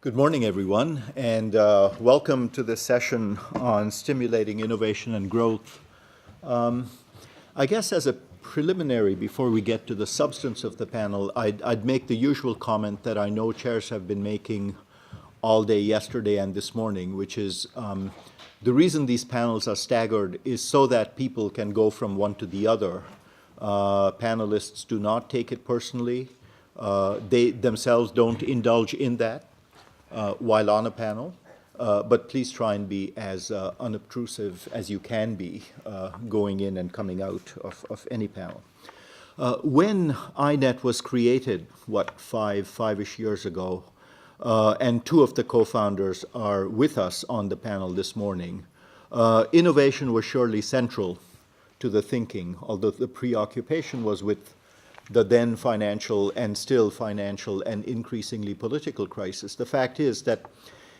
Good morning, everyone, and welcome to this session on stimulating innovation and growth. I guess as a preliminary, before we get to the substance of the panel, I'd make the usual comment that I know chairs have been making all day yesterday and this morning, which is the reason these panels are staggered is so that people can go from one to the other. Panelists do not take it personally. They themselves don't indulge in that while on a panel, but please try and be as unobtrusive as you can be going in and coming out of any panel. When INET was created, five-ish years ago, and two of the co-founders are with us on the panel this morning, innovation was surely central to the thinking, although the preoccupation was with the then financial and still financial and increasingly political crisis. The fact is that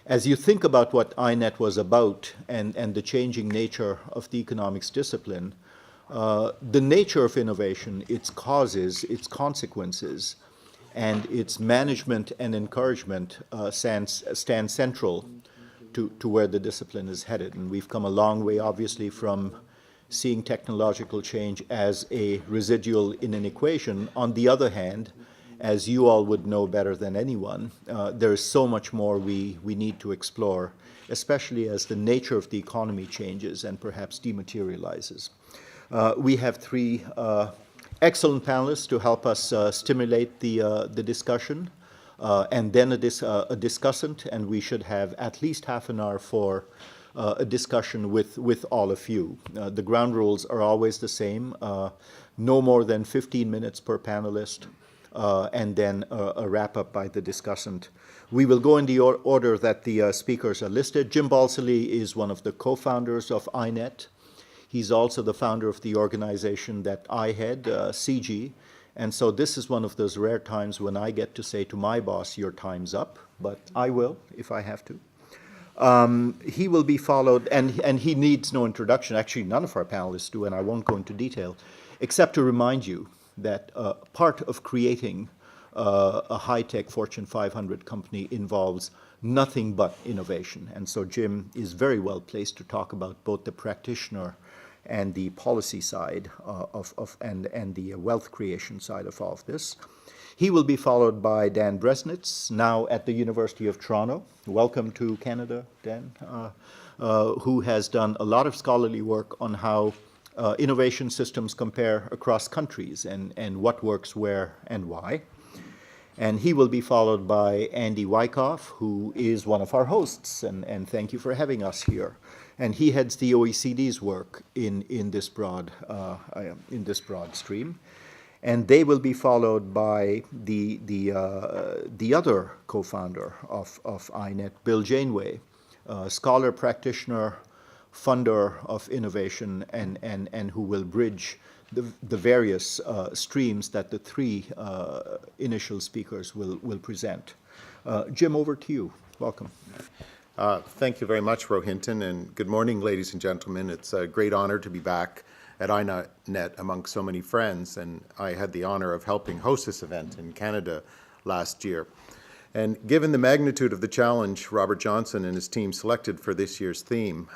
as you think about what INET was about and the changing nature of the economics discipline, the nature of innovation, its causes, its consequences, and its management and encouragement stand central to where the discipline is headed. And we've come a long way, obviously, from seeing technological change as a residual in an equation. On the other hand, as you all would know better than anyone, there is so much more we need to explore, especially as the nature of the economy changes and perhaps dematerializes. We have three excellent panelists to help us stimulate the discussion, and then a discussant, and we should have at least half an hour for a discussion with all of you. The ground rules are always the same, no more than 15 minutes per panelist, and then a wrap-up by the discussant. We will go in the order that the speakers are listed. Jim Balsillie is one of the co-founders of INET. He's also the founder of the organization that I head, CG, and so this is one of those rare times when I get to say to my boss, your time's up, but I will if I have to. He will be followed, and he needs no introduction. Actually, none of our panelists do, and I won't go into detail, except to remind you that part of creating a high-tech Fortune 500 company involves nothing but innovation. And so Jim is very well placed to talk about both the practitioner and the policy side and the wealth creation side of all of this. He will be followed by Dan Bresnitz, now at the University of Toronto. Welcome to Canada, Dan, who has done a lot of scholarly work on how innovation systems compare across countries and what works where and why. And he will be followed by Andy Wyckoff, who is one of our hosts, and thank you for having us here. And he heads the OECD's work in this broad stream. And they will be followed by the other co-founder of INET, Bill Janeway, scholar, practitioner, funder of innovation, and who will bridge the various streams that the three initial speakers will present. Jim, over to you. Welcome. Thank you very much, Rohinton, and good morning, ladies and gentlemen. It's a great honor to be back at INET among so many friends, and I had the honor of helping host this event in Canada last year. And given the magnitude of the challenge Robert Johnson and his team selected for this year's theme,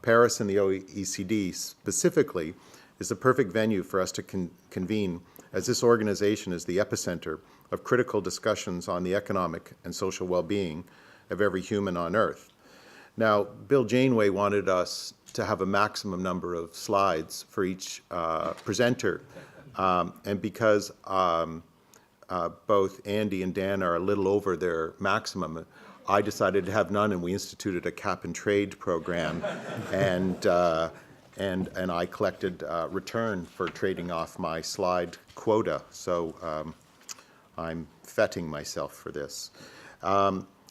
Paris and the OECD specifically is the perfect venue for us to convene, as this organization is the epicenter of critical discussions on the economic and social well-being of every human on Earth. Now, Bill Janeway wanted us to have a maximum number of slides for each presenter. And because both Andy and Dan are a little over their maximum, I decided to have none, and we instituted a cap and trade program. and I collected return for trading off my slide quota. So I'm fetting myself for this.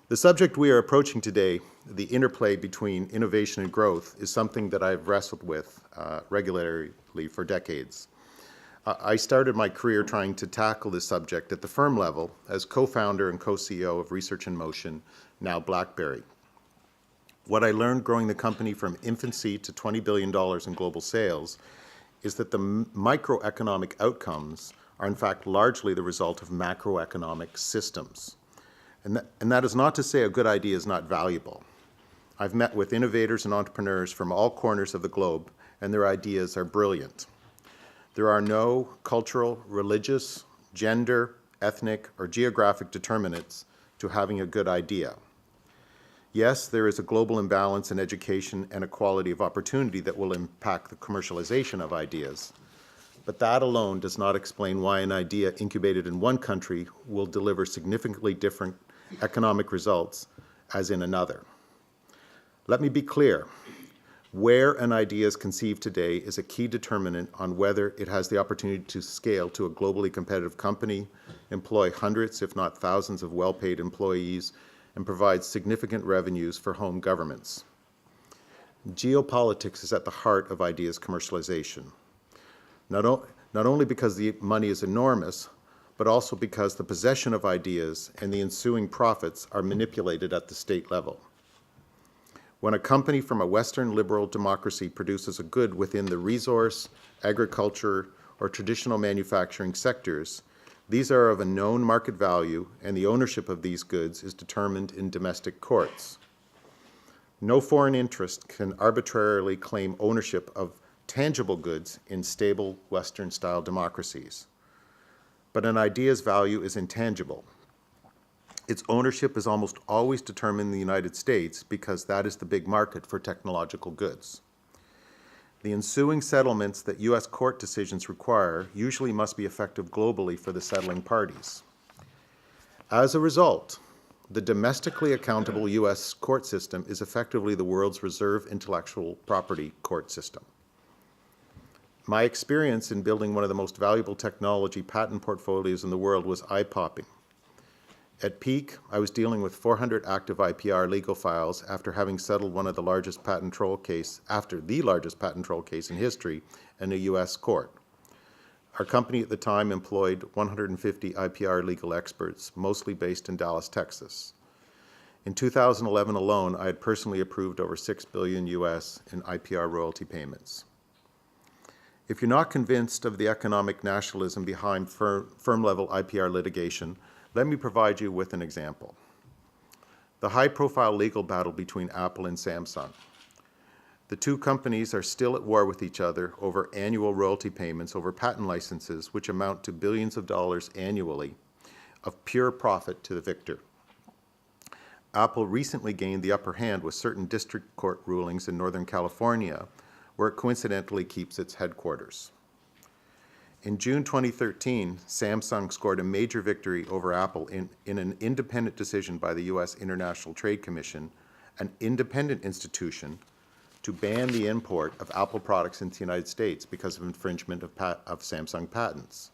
The subject we are approaching today, the interplay between innovation and growth, is something that I've wrestled with regularly for decades. I started my career trying to tackle this subject at the firm level as co-founder and co-CEO of Research in Motion, now BlackBerry. What I learned growing the company from infancy to $20 billion in global sales is that the microeconomic outcomes are in fact largely the result of macroeconomic systems. And that is not to say a good idea is not valuable. I've met with innovators and entrepreneurs from all corners of the globe, and their ideas are brilliant. There are no cultural, religious, gender, ethnic, or geographic determinants to having a good idea. Yes, there is a global imbalance in education and equality of opportunity that will impact the commercialization of ideas, but that alone does not explain why an idea incubated in one country will deliver significantly different economic results as in another. Let me be clear. Where an idea is conceived today is a key determinant on whether it has the opportunity to scale to a globally competitive company, employ hundreds, if not thousands, of well-paid employees, and provide significant revenues for home governments. Geopolitics is at the heart of ideas commercialization, not only because the money is enormous, but also because the possession of ideas and the ensuing profits are manipulated at the state level. When a company from a Western liberal democracy produces a good within the resource, agriculture, or traditional manufacturing sectors, these are of a known market value, and the ownership of these goods is determined in domestic courts. No foreign interest can arbitrarily claim ownership of tangible goods in stable Western-style democracies. But an idea's value is intangible. Its ownership is almost always determined in the United States because that is the big market for technological goods. The ensuing settlements that U.S. court decisions require usually must be effective globally for the settling parties. As a result, the domestically accountable U.S. court system is effectively the world's reserve intellectual property court system. My experience in building one of the most valuable technology patent portfolios in the world was eye-popping. At peak, I was dealing with 400 active IPR legal files after having settled one of the largest patent troll case, after the largest patent troll case in history in a U.S. court. Our company at the time employed 150 IPR legal experts, mostly based in Dallas, Texas. In 2011 alone, I had personally approved over $6 billion US in IPR royalty payments. If you're not convinced of the economic nationalism behind firm-level IPR litigation, let me provide you with an example. The high-profile legal battle between Apple and Samsung. The two companies are still at war with each other over annual royalty payments over patent licenses, which amount to billions of dollars annually of pure profit to the victor. Apple recently gained the upper hand with certain district court rulings in Northern California, where it coincidentally keeps its headquarters. In June 2013, Samsung scored a major victory over Apple in an independent decision by the U.S. International Trade Commission, an independent institution, to ban the import of Apple products into the United States because of infringement of Samsung patents.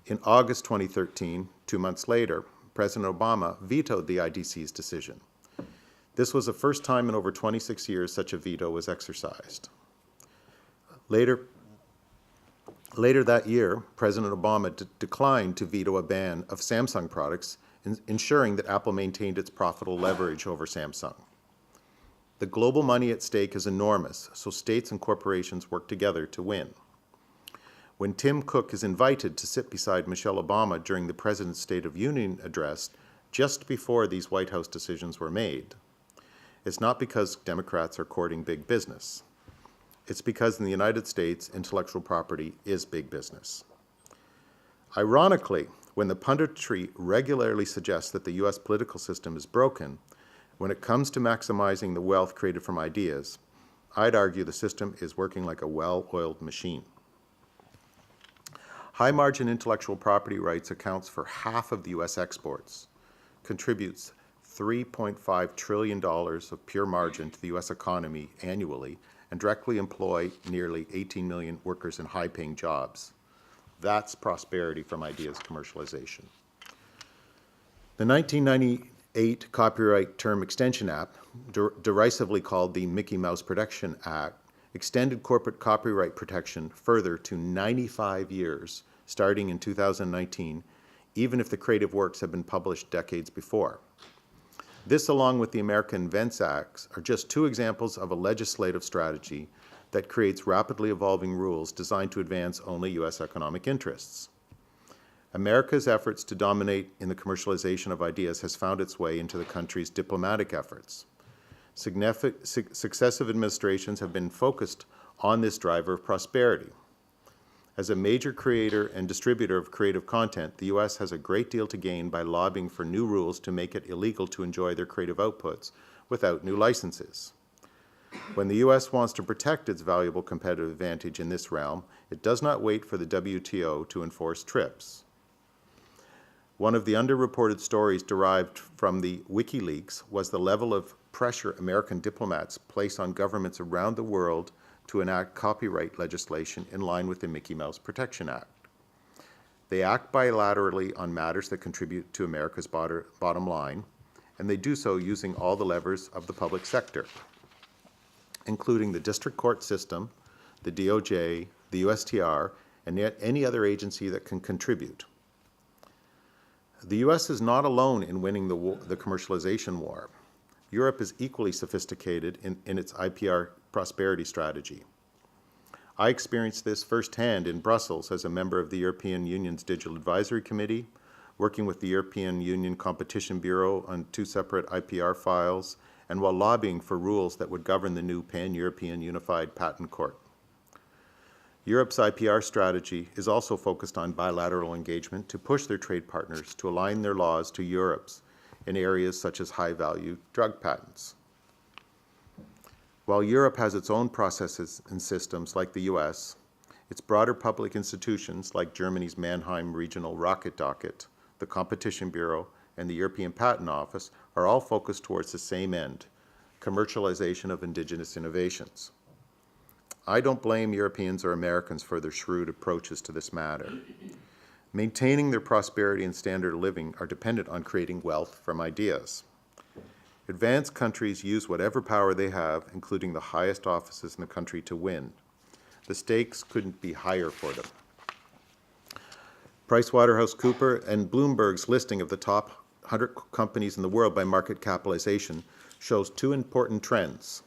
In August 2013, 2 months later, President Obama vetoed the ITC's decision. This was the first time in over 26 years such a veto was exercised. Later that year, President Obama declined to veto a ban of Samsung products, ensuring that Apple maintained its profitable leverage over Samsung. The global money at stake is enormous, so states and corporations work together to win. When Tim Cook is invited to sit beside Michelle Obama during the President's State of Union address, just before these White House decisions were made, it's not because Democrats are courting big business. It's because in the United States, intellectual property is big business. Ironically, when the punditry regularly suggests that the U.S. political system is broken, when it comes to maximizing the wealth created from ideas, I'd argue the system is working like a well-oiled machine. High-margin intellectual property rights accounts for half of the U.S. exports, contributes $3.5 trillion of pure margin to the U.S. economy annually, and directly employ nearly 18 million workers in high-paying jobs. That's prosperity from ideas commercialization. The 1998 Copyright Term Extension Act, derisively called the Mickey Mouse Protection Act, extended corporate copyright protection further to 95 years, starting in 2019, even if the creative works had been published decades before. This, along with the American Invents Acts, are just two examples of a legislative strategy that creates rapidly evolving rules designed to advance only U.S. economic interests. America's efforts to dominate in the commercialization of ideas has found its way into the country's diplomatic efforts. Successive administrations have been focused on this driver of prosperity. As a major creator and distributor of creative content, the U.S. has a great deal to gain by lobbying for new rules to make it illegal to enjoy their creative outputs without new licenses. When the U.S. wants to protect its valuable competitive advantage in this realm, it does not wait for the WTO to enforce TRIPS. One of the underreported stories derived from the WikiLeaks was the level of pressure American diplomats place on governments around the world to enact copyright legislation in line with the Mickey Mouse Protection Act. They act bilaterally on matters that contribute to America's bottom line, and they do so using all the levers of the public sector, including the district court system, the DOJ, the USTR, and yet any other agency that can contribute. The U.S. is not alone in winning the commercialization war. Europe is equally sophisticated in its IPR prosperity strategy. I experienced this firsthand in Brussels as a member of the European Union's Digital Advisory Committee, working with the European Union Competition Bureau on 2 separate IPR files, and while lobbying for rules that would govern the new Pan-European Unified Patent Court. Europe's IPR strategy is also focused on bilateral engagement to push their trade partners to align their laws to Europe's in areas such as high-value drug patents. While Europe has its own processes and systems like the US, its broader public institutions like Germany's Mannheim Regional Rocket Docket, the Competition Bureau, and the European Patent Office are all focused towards the same end, commercialization of indigenous innovations. I don't blame Europeans or Americans for their shrewd approaches to this matter. Maintaining their prosperity and standard of living are dependent on creating wealth from ideas. Advanced countries use whatever power they have, including the highest offices in the country, to win. The stakes couldn't be higher for them. PricewaterhouseCoopers and Bloomberg's listing of the top 100 companies in the world by market capitalization shows 2 important trends.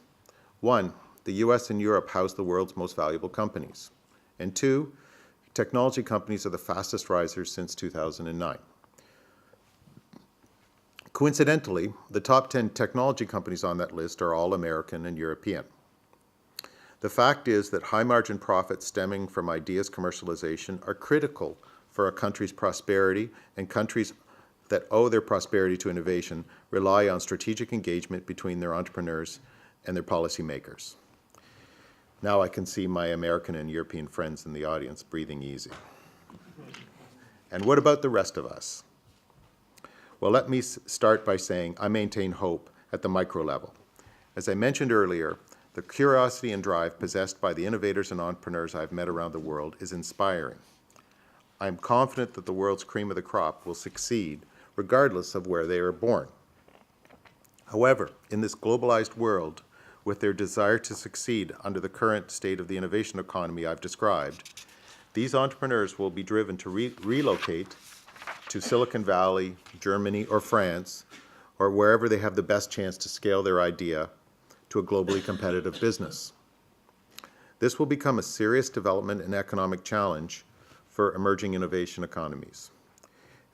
1, the US and Europe house the world's most valuable companies. And 2, technology companies are the fastest risers since 2009. Coincidentally, the top 10 technology companies on that list are all American and European. The fact is that high-margin profits stemming from ideas commercialization are critical for a country's prosperity, and countries that owe their prosperity to innovation rely on strategic engagement between their entrepreneurs and their policymakers. Now I can see my American and European friends in the audience breathing easy. And what about the rest of us? Well, let me start by saying I maintain hope at the micro level. As I mentioned earlier, the curiosity and drive possessed by the innovators and entrepreneurs I've met around the world is inspiring. I am confident that the world's cream of the crop will succeed regardless of where they are born. However, in this globalized world, with their desire to succeed under the current state of the innovation economy I've described, these entrepreneurs will be driven to relocate to Silicon Valley, Germany, or France, or wherever they have the best chance to scale their idea to a globally competitive business. This will become a serious development and economic challenge for emerging innovation economies.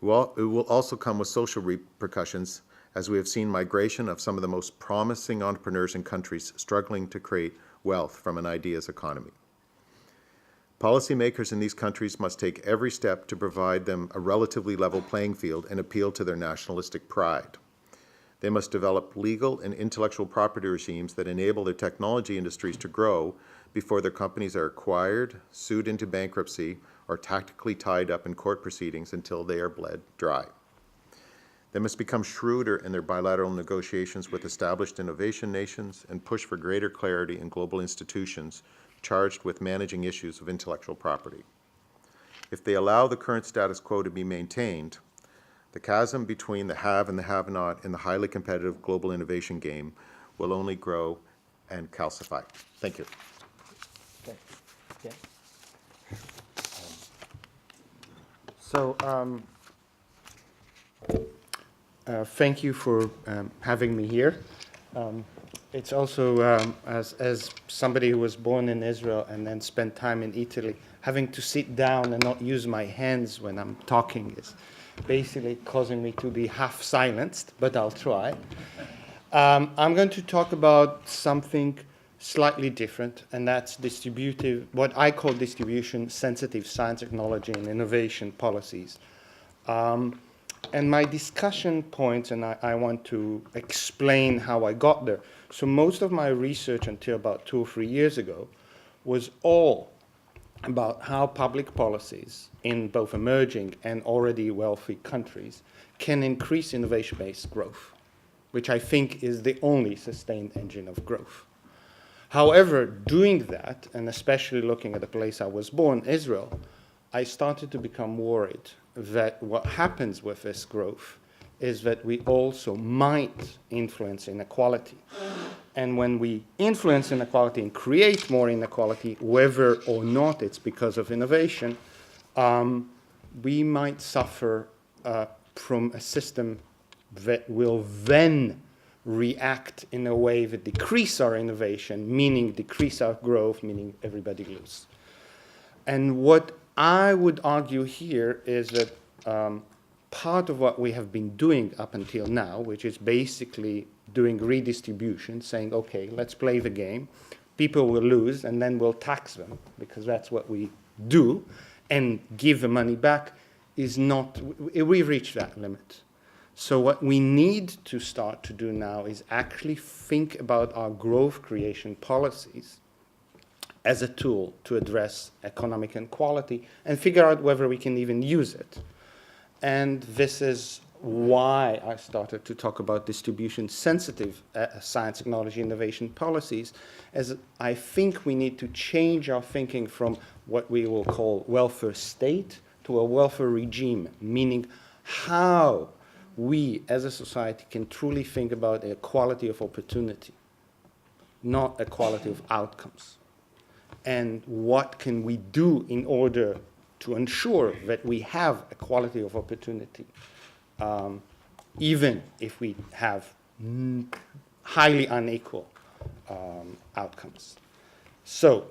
It will also come with social repercussions, as we have seen migration of some of the most promising entrepreneurs in countries struggling to create wealth from an ideas economy. Policymakers in these countries must take every step to provide them a relatively level playing field and appeal to their nationalistic pride. They must develop legal and intellectual property regimes that enable their technology industries to grow before their companies are acquired, sued into bankruptcy, or tactically tied up in court proceedings until they are bled dry. They must become shrewder in their bilateral negotiations with established innovation nations and push for greater clarity in global institutions charged with managing issues of intellectual property. If they allow the current status quo to be maintained, the chasm between the have and the have-not in the highly competitive global innovation game will only grow and calcify. Thank you. Okay. Okay. So, thank you for having me here. it's also, as somebody who was born in Israel and then spent time in Italy, having to sit down and not use my hands when I'm talking is basically causing me to be half silenced, but I'll try. I'm going to talk about something slightly different, and that's what I call distribution-sensitive science, technology, and innovation policies. And my discussion points, and I want to explain how I got there. So most of my research until about 2 or 3 years ago was all about how public policies in both emerging and already wealthy countries can increase innovation-based growth, which I think is the only sustained engine of growth. However, doing that, and especially looking at the place I was born, Israel, I started to become worried that what happens with this growth is that we also might influence inequality. And when we influence inequality and create more inequality, whether or not it's because of innovation, we might suffer from a system that will then react in a way that decrease our innovation, meaning decrease our growth, meaning everybody loses. And what I would argue here is that part of what we have been doing up until now, which is basically doing redistribution, saying, okay, let's play the game, people will lose, and then we'll tax them, because that's what we do, and give the money back, is not, we've reached that limit. So what we need to start to do now is actually think about our growth creation policies as a tool to address economic inequality and figure out whether we can even use it. And this is why I started to talk about distribution-sensitive science, technology, innovation policies, as I think we need to change our thinking from what we will call welfare state to a welfare regime, meaning how we as a society can truly think about equality of opportunity, not equality of outcomes. And what can we do in order to ensure that we have equality of opportunity, even if we have highly unequal outcomes. So,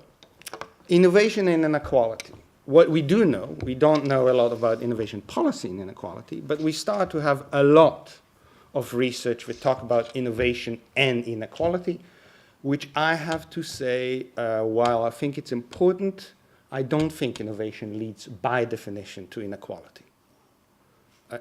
innovation and inequality. What we do know, we don't know a lot about innovation policy and inequality, but we start to have a lot of research that talk about innovation and inequality, which I have to say, while I think it's important, I don't think innovation leads by definition to inequality.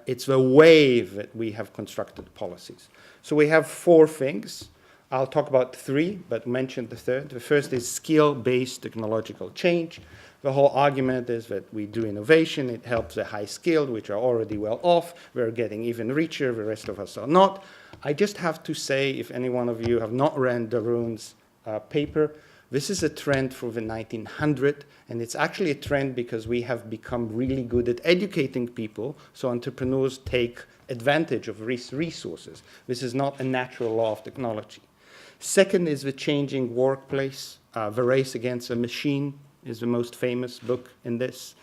It's the way that we have constructed policies. So we have 4 things. I'll talk about 3, but mention the third. The first is skill-based technological change. The whole argument is that we do innovation, it helps the high-skilled, which are already well off. We're getting even richer, the rest of us are not. I just have to say, if any one of you have not read Daroon's paper, this is a trend from the 1900s, and it's actually a trend because we have become really good at educating people, so entrepreneurs take advantage of resources. This is not a natural law of technology. Second is the changing workplace. The Race Against the Machine is the most famous book in this.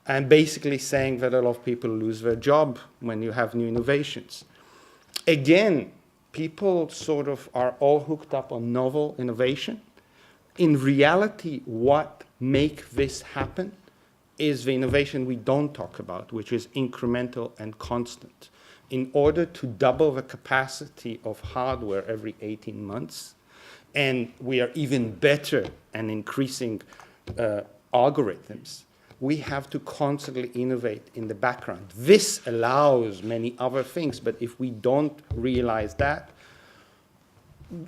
And basically saying that a lot of people lose their job when you have new innovations. Again, people sort of are all hooked up on novel innovation. In reality, what makes this happen is the innovation we don't talk about, which is incremental and constant. In order to double the capacity of hardware every 18 months, and we are even better and increasing algorithms, we have to constantly innovate in the background. This allows many other things, but if we don't realize that,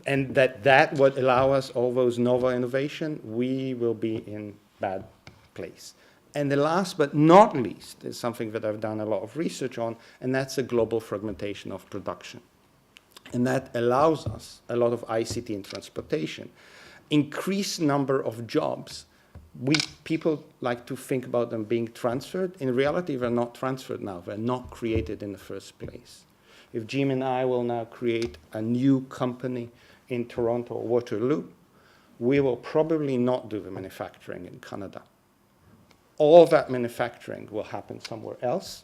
and that would allow us all those novel innovation, we will be in bad place. And the last but not least is something that I've done a lot of research on, and that's the global fragmentation of production. And that allows us a lot of ICT and transportation, increased number of jobs. People like to think about them being transferred. In reality, they're not transferred now. They're not created in the first place. If Jim and I will now create a new company in Toronto or Waterloo, we will probably not do the manufacturing in Canada. All that manufacturing will happen somewhere else.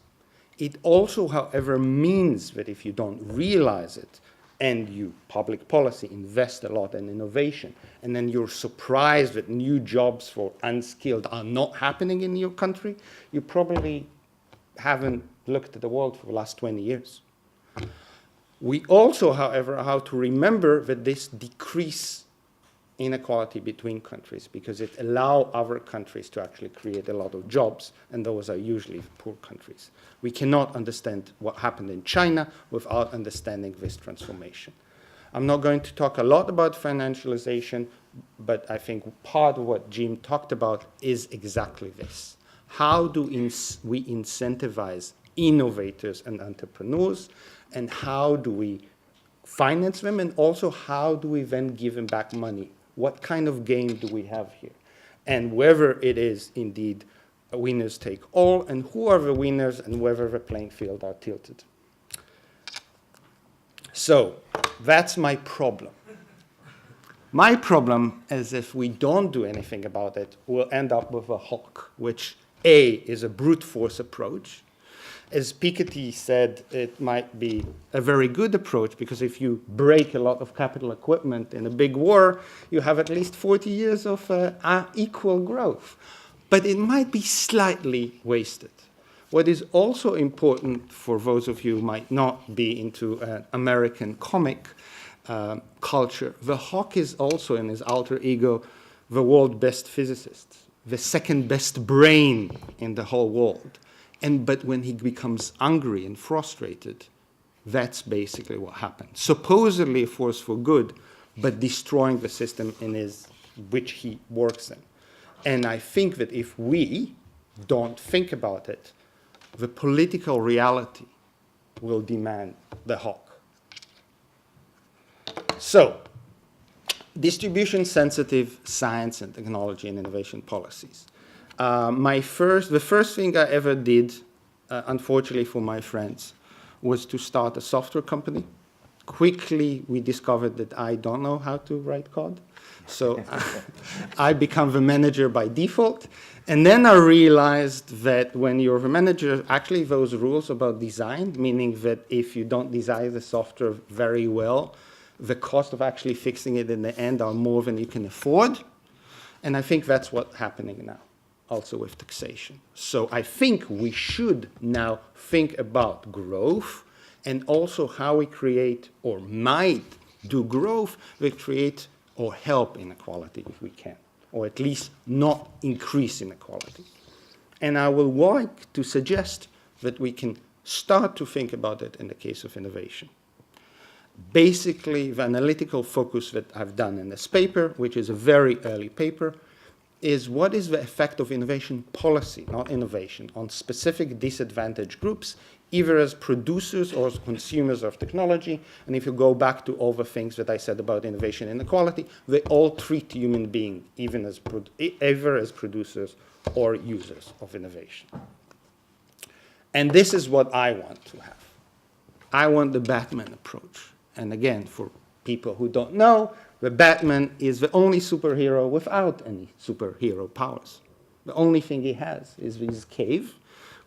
It also, however, means that if you don't realize it, and you, public policy, invest a lot in innovation, and then you're surprised that new jobs for unskilled are not happening in your country, you probably haven't looked at the world for the last 20 years. We also, however, have to remember that this decrease inequality between countries because it allows other countries to actually create a lot of jobs, and those are usually poor countries. We cannot understand what happened in China without understanding this transformation. I'm not going to talk a lot about financialization, but I think part of what Jim talked about is exactly this. How do we incentivize innovators and entrepreneurs, and how do we finance them, and also how do we then give them back money? What kind of game do we have here? And whether it is indeed a winners take all, and who are the winners, and whether the playing field are tilted. So that's my problem. My problem is if we don't do anything about it, we'll end up with a hawk, which A, is a brute force approach. As Piketty said, it might be a very good approach because if you break a lot of capital equipment in a big war, you have at least 40 years of equal growth. But it might be slightly wasted. What is also important for those of you who might not be into American comic culture, the hawk is also in his alter ego the world's best physicist, the second best brain in the whole world. But when he becomes angry and frustrated, that's basically what happens. Supposedly a force for good, but destroying the system which he works in. And I think that if we don't think about it, the political reality will demand the hawk. So, distribution-sensitive science and technology and innovation policies. The first thing I ever did, unfortunately for my friends, was to start a software company. Quickly, we discovered that I don't know how to write code. So I become the manager by default. And then I realized that when you're the manager, actually those rules about design, meaning that if you don't design the software very well, the cost of actually fixing it in the end are more than you can afford. And I think that's what's happening now, also with taxation. So I think we should now think about growth and also how we create or might do growth that create or help inequality if we can, or at least not increase inequality. And I will like to suggest that we can start to think about it in the case of innovation. Basically, the analytical focus that I've done in this paper, which is a very early paper, is what is the effect of innovation policy, not innovation, on specific disadvantaged groups, either as producers or as consumers of technology. And if you go back to all the things that I said about innovation inequality, they all treat human beings either as producers or users of innovation. And this is what I want to have. I want the Batman approach. And again, for people who don't know, the Batman is the only superhero without any superhero powers. The only thing he has is his cave,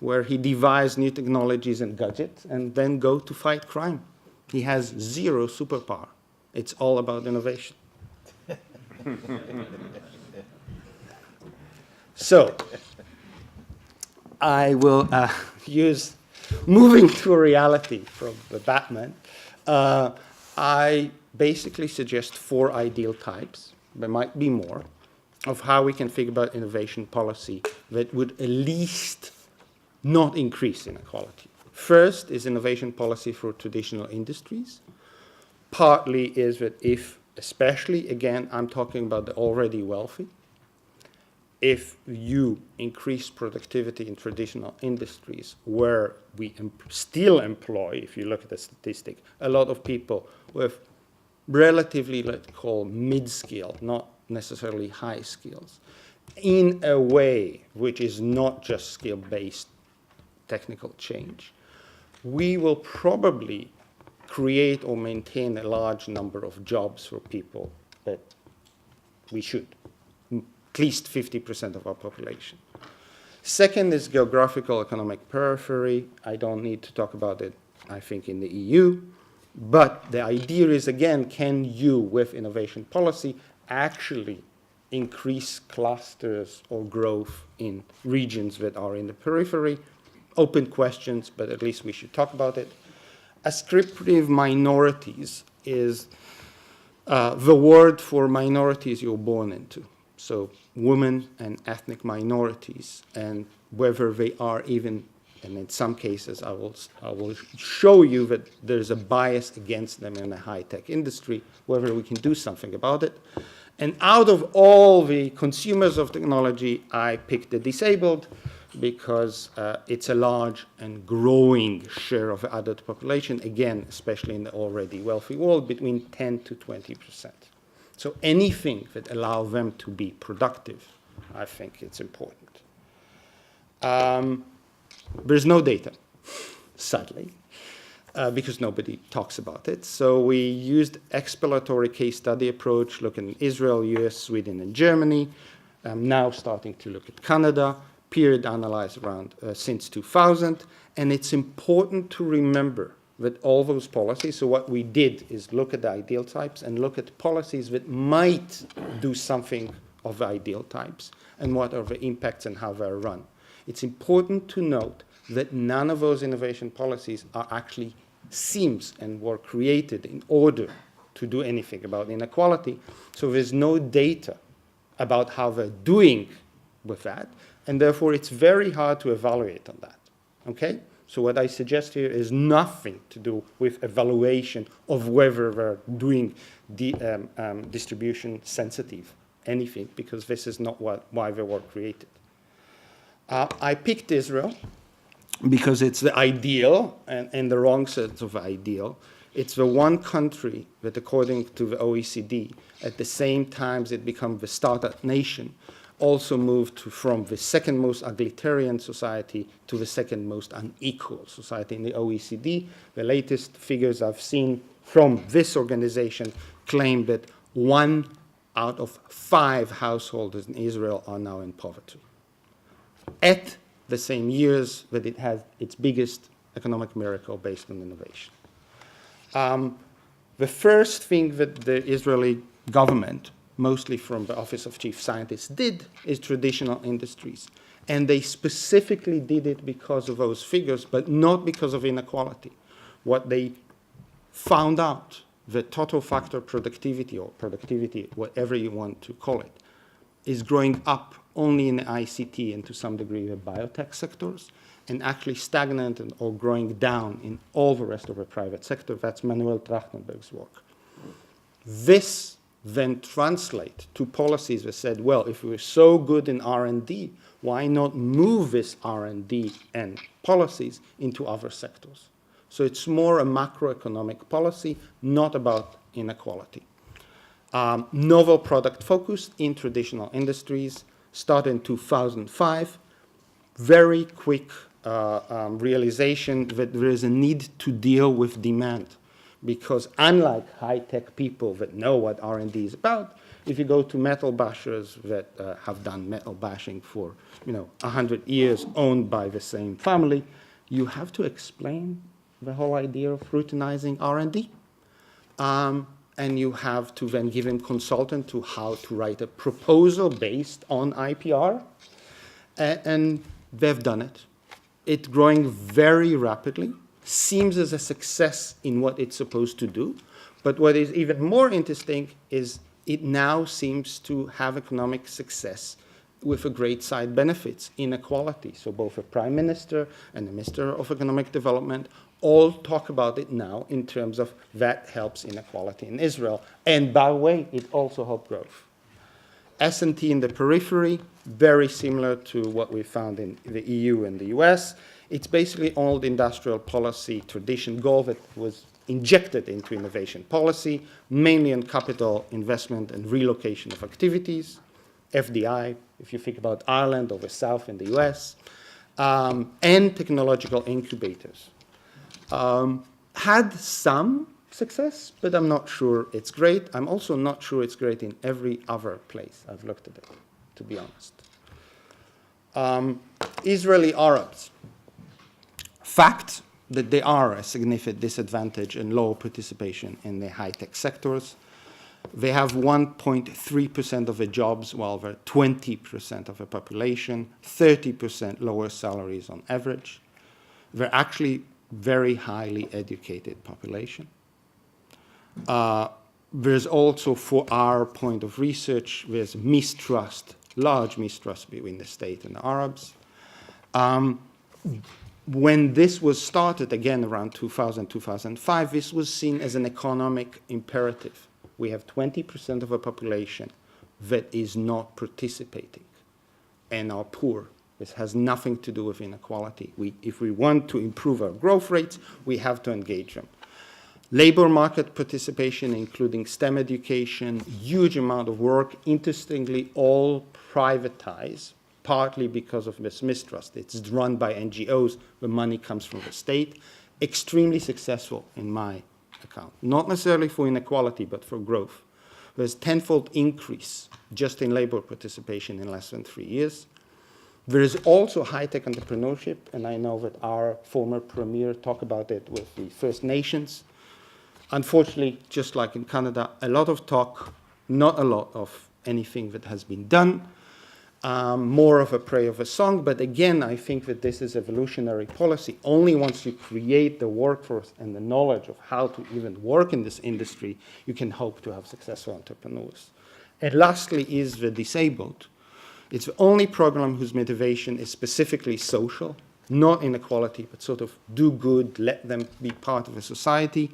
where he devises new technologies and gadgets, and then go to fight crime. He has zero superpower. It's all about innovation. So, I will use, moving to a reality from the Batman, I basically suggest 4 ideal types, there might be more, of how we can think about innovation policy that would at least not increase inequality. First is innovation policy for traditional industries. Partly is that if, especially, again, I'm talking about the already wealthy, if you increase productivity in traditional industries where we still employ, if you look at the statistic, a lot of people with relatively, let's call, mid-skill, not necessarily high skills, in a way which is not just skill-based technical change, we will probably create or maintain a large number of jobs for people that we should, at least 50% of our population. Second is geographical economic periphery. I don't need to talk about it, I think, in the EU. But the idea is, again, can you, with innovation policy, actually increase clusters or growth in regions that are in the periphery? Open questions, but at least we should talk about it. Ascriptive minorities is the word for minorities you're born into. So women and ethnic minorities, and whether they are even, and in some cases I will show you that there's a bias against them in the high-tech industry, whether we can do something about it. And out of all the consumers of technology, I picked the disabled because it's a large and growing share of the adult population, again, especially in the already wealthy world, between 10 to 20%. So anything that allows them to be productive, I think it's important. There's no data, sadly, because nobody talks about it. So we used exploratory case study approach, looking at Israel, US, Sweden, and Germany. Now starting to look at Canada, period analyzed around since 2000. And it's important to remember that all those policies, so what we did is look at the ideal types and look at policies that might do something of the ideal types and what are the impacts and how they're run. It's important to note that none of those innovation policies are actually seams and were created in order to do anything about inequality. So there's no data about how they're doing with that, and therefore it's very hard to evaluate on that, okay? So what I suggest here is nothing to do with evaluation of whether they're doing distribution sensitive, anything, because this is not why they were created. I picked Israel because it's the ideal and the wrong sense of ideal. It's the one country that, according to the OECD, at the same time as it becomes the startup nation, also moved from the second most egalitarian society to the second most unequal society in the OECD. The latest figures I've seen from this organization claim that 1 out of 5 households in Israel are now in poverty, at the same years that it has its biggest economic miracle based on innovation. The first thing that the Israeli government, mostly from the Office of Chief Scientist, did is traditional industries. And they specifically did it because of those figures, but not because of inequality. What they found out, the total factor productivity, or productivity, whatever you want to call it, is growing up only in the ICT and to some degree the biotech sectors, and actually stagnant or growing down in all the rest of the private sector. That's Manuel Trachtenberg's work. This then translate to policies that said, well, if we're so good in R&D, why not move this R&D and policies into other sectors? So it's more a macroeconomic policy, not about inequality. Novel product focused in traditional industries, started in 2005. Very quick realization that there is a need to deal with demand. Because unlike high-tech people that know what R&D is about, if you go to metal bashers that have done metal bashing for 100 years, owned by the same family, you have to explain the whole idea of routinizing R&D. And you have to then give him consultant to how to write a proposal based on IPR. And they've done it. It's growing very rapidly. Seems as a success in what it's supposed to do. But what is even more interesting is it now seems to have economic success with a great side benefits, inequality. So both the Prime Minister and the Minister of Economic Development all talk about it now in terms of that helps inequality in Israel. And by the way, it also helps growth. S&T in the periphery, very similar to what we found in the EU and the US. It's basically old industrial policy tradition goal that was injected into innovation policy, mainly on capital investment and relocation of activities, FDI, if you think about Ireland or the South in the US, and technological incubators. Had some success, but I'm not sure it's great. I'm also not sure it's great in every other place I've looked at it, to be honest. Israeli Arabs. Fact, that there are a significant disadvantage and lower participation in the high-tech sectors. They have 1.3% of the jobs, while they're 20% of the population, 30% lower salaries on average. They're actually very highly educated population. There's also, for our point of research, there's mistrust, large mistrust between the state and the Arabs. When this was started, again around 2000, 2005, this was seen as an economic imperative. We have 20% of a population that is not participating and are poor. This has nothing to do with inequality. If we want to improve our growth rates, we have to engage them. Labor market participation, including STEM education, huge amount of work, interestingly, all privatized, partly because of this mistrust. It's run by NGOs, the money comes from the state. Extremely successful in my account. Not necessarily for inequality, but for growth. There's tenfold increase just in labor participation in less than 3 years. There is also high-tech entrepreneurship, and I know that our former premier talked about it with the First Nations. Unfortunately, just like in Canada, a lot of talk, not a lot of anything that has been done. More of a prayer of a song, but again, I think that this is evolutionary policy. Only once you create the workforce and the knowledge of how to even work in this industry, you can hope to have successful entrepreneurs. And lastly is the disabled. It's the only program whose motivation is specifically social, not inequality, but sort of do good, let them be part of a society.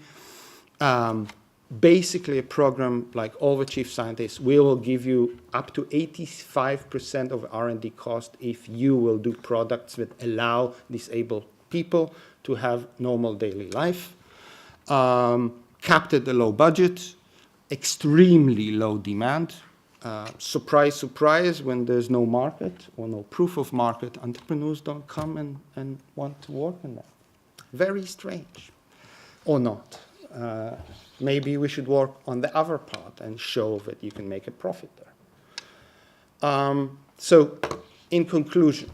Basically a program like all the chief scientists, we will give you up to 85% of R&D cost if you will do products that allow disabled people to have normal daily life. Capped at a low budget, extremely low demand. Surprise, surprise, when there's no market or no proof of market, entrepreneurs don't come and want to work in that. Very strange, or not. Maybe we should work on the other part and show that you can make a profit there. So, in conclusion,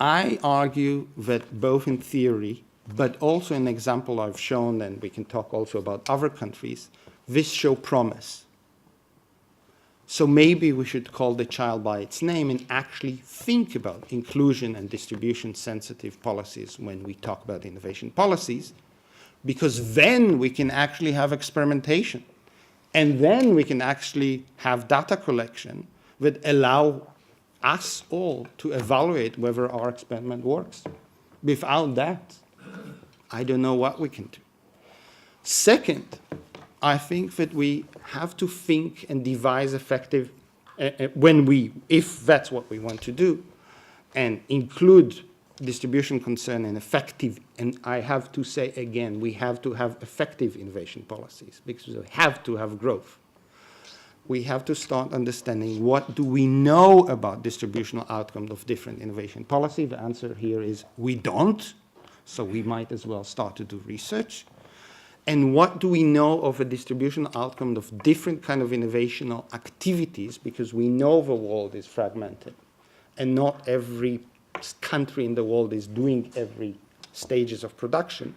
I argue that both in theory, but also in example I've shown, and we can talk also about other countries, this show promise. So maybe we should call the child by its name and actually think about inclusion and distribution sensitive policies when we talk about innovation policies, because then we can actually have experimentation. And then we can actually have data collection that allow us all to evaluate whether our experiment works. Without that, I don't know what we can do. Second, I think that we have to think and devise effective, if that's what we want to do, and include distribution concern and effective, and I have to say again, we have to have effective innovation policies because we have to have growth. We have to start understanding what do we know about distributional outcomes of different innovation policy. The answer here is we don't, so we might as well start to do research. And what do we know of a distributional outcome of different kind of innovational activities, because we know the world is fragmented and not every country in the world is doing every stages of production.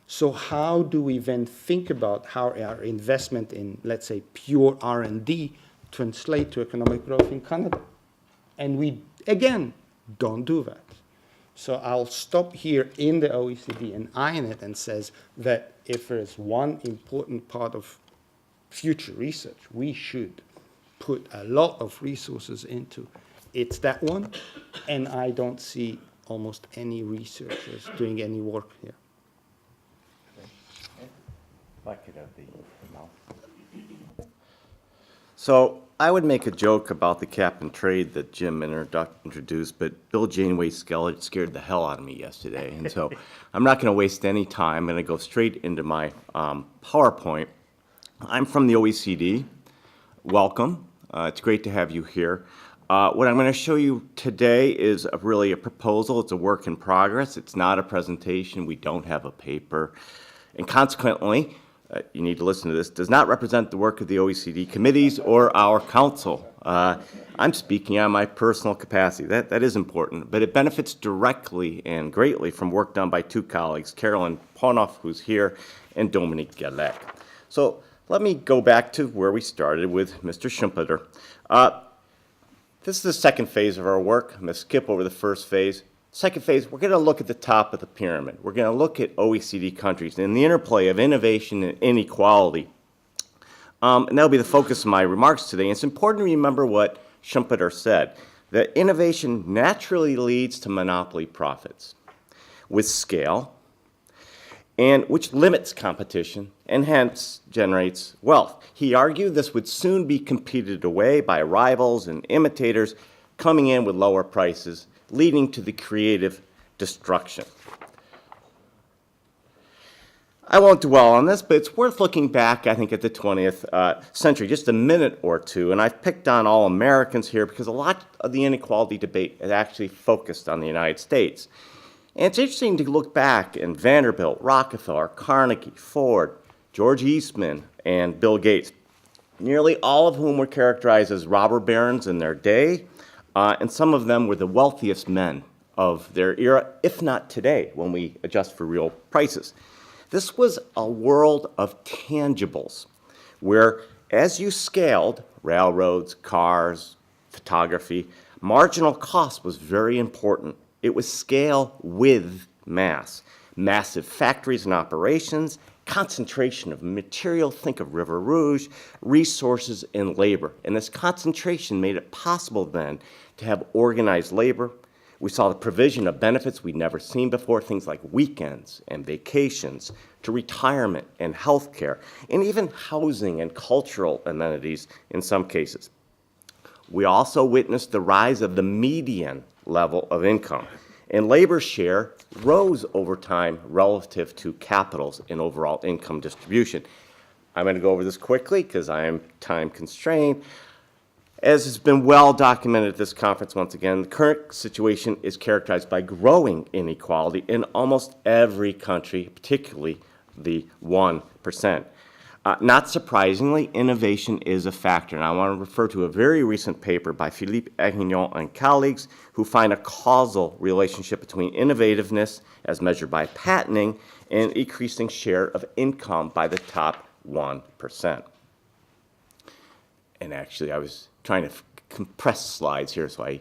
So how do we then think about how our investment in, let's say, pure R&D translate to economic growth in Canada? And we, again, don't do that. So I'll stop here in the OECD and iron it and says that if there is one important part of future research we should put a lot of resources into, it's that one, and I don't see almost any researchers doing any work here. If I could have the mouth. So I would make a joke about the cap and trade that Jim introduced, but Bill Janeway scared the hell out of me yesterday, and so I'm not going to waste any time. I'm going to go straight into my PowerPoint. I'm from the OECD. Welcome. It's great to have you here. What I'm going to show you today is really a proposal. It's a work in progress. It's not a presentation. We don't have a paper. And consequently, you need to listen to this, does not represent the work of the OECD committees or our council. I'm speaking on my personal capacity. That is important, but it benefits directly and greatly from work done by two colleagues, Carolyn Ponoff, who's here, and Dominique Gallec. So let me go back to where we started with Mr. Schumpeter. This is the second phase of our work. I'm going to skip over the first phase. Second phase, we're going to look at the top of the pyramid. We're going to look at OECD countries and the interplay of innovation and inequality. And that'll be the focus of my remarks today. It's important to remember what Schumpeter said, that innovation naturally leads to monopoly profits with scale, and which limits competition and hence generates wealth. He argued this would soon be competed away by rivals and imitators coming in with lower prices, leading to the creative destruction. I won't dwell on this, but it's worth looking back, I think, at the 20th century, just a minute or two, and I've picked on all Americans here because a lot of the inequality debate is actually focused on the United States. And it's interesting to look back in Vanderbilt, Rockefeller, Carnegie, Ford, George Eastman, and Bill Gates, nearly all of whom were characterized as robber barons in their day, and some of them were the wealthiest men of their era, if not today, when we adjust for real prices. This was a world of tangibles, where as you scaled railroads, cars, photography, marginal cost was very important. It was scale with mass. Massive factories and operations, concentration of material, think of River Rouge, resources and labor. And this concentration made it possible then to have organized labor. We saw the provision of benefits we'd never seen before, things like weekends and vacations, to retirement and health care, and even housing and cultural amenities in some cases. We also witnessed the rise of the median level of income, and labor share rose over time relative to capitals in overall income distribution. I'm going to go over this quickly because I am time constrained. As has been well documented at this conference once again, the current situation is characterized by growing inequality in almost every country, particularly the 1%. Not surprisingly, innovation is a factor, and I want to refer to a very recent paper by Philippe Erignon and colleagues who find a causal relationship between innovativeness, as measured by patenting, and increasing share of income by the top 1%. And actually, I was trying to compress slides here, so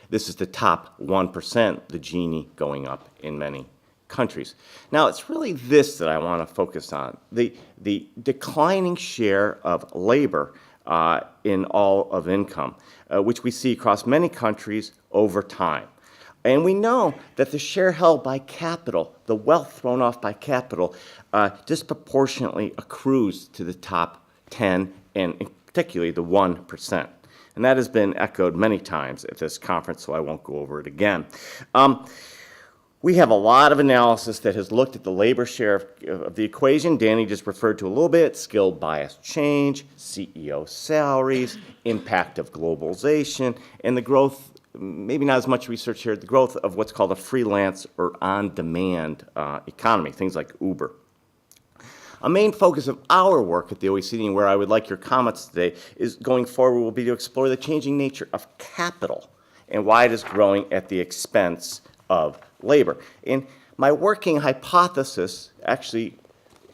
this is the top 1%, the Gini going up in many countries. Now, it's really this that I want to focus on, the declining share of labor in all of income, which we see across many countries over time. And we know that the share held by capital, the wealth thrown off by capital, disproportionately accrues to the top 10 and particularly the 1%. And that has been echoed many times at this conference, so I won't go over it again. We have a lot of analysis that has looked at the labor share of the equation. Danny just referred to a little bit, skill bias change, CEO salaries, impact of globalization, and the growth, maybe not as much research here, the growth of what's called a freelance or on-demand economy, things like Uber. A main focus of our work at the OECD, and where I would like your comments today, is going forward will be to explore the changing nature of capital and why it is growing at the expense of labor. And my working hypothesis actually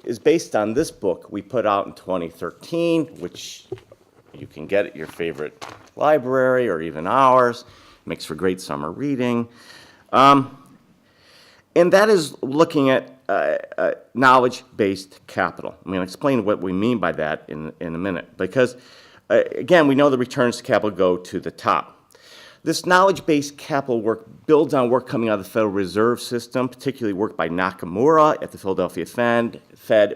is based on this book we put out in 2013, which you can get at your favorite library or even ours. It makes for great summer reading. And that is looking at knowledge-based capital. I'm going to explain what we mean by that in a minute, because, again, we know the returns to capital go to the top. This knowledge-based capital work builds on work coming out of the Federal Reserve System, particularly work by Nakamura at the Philadelphia Fed,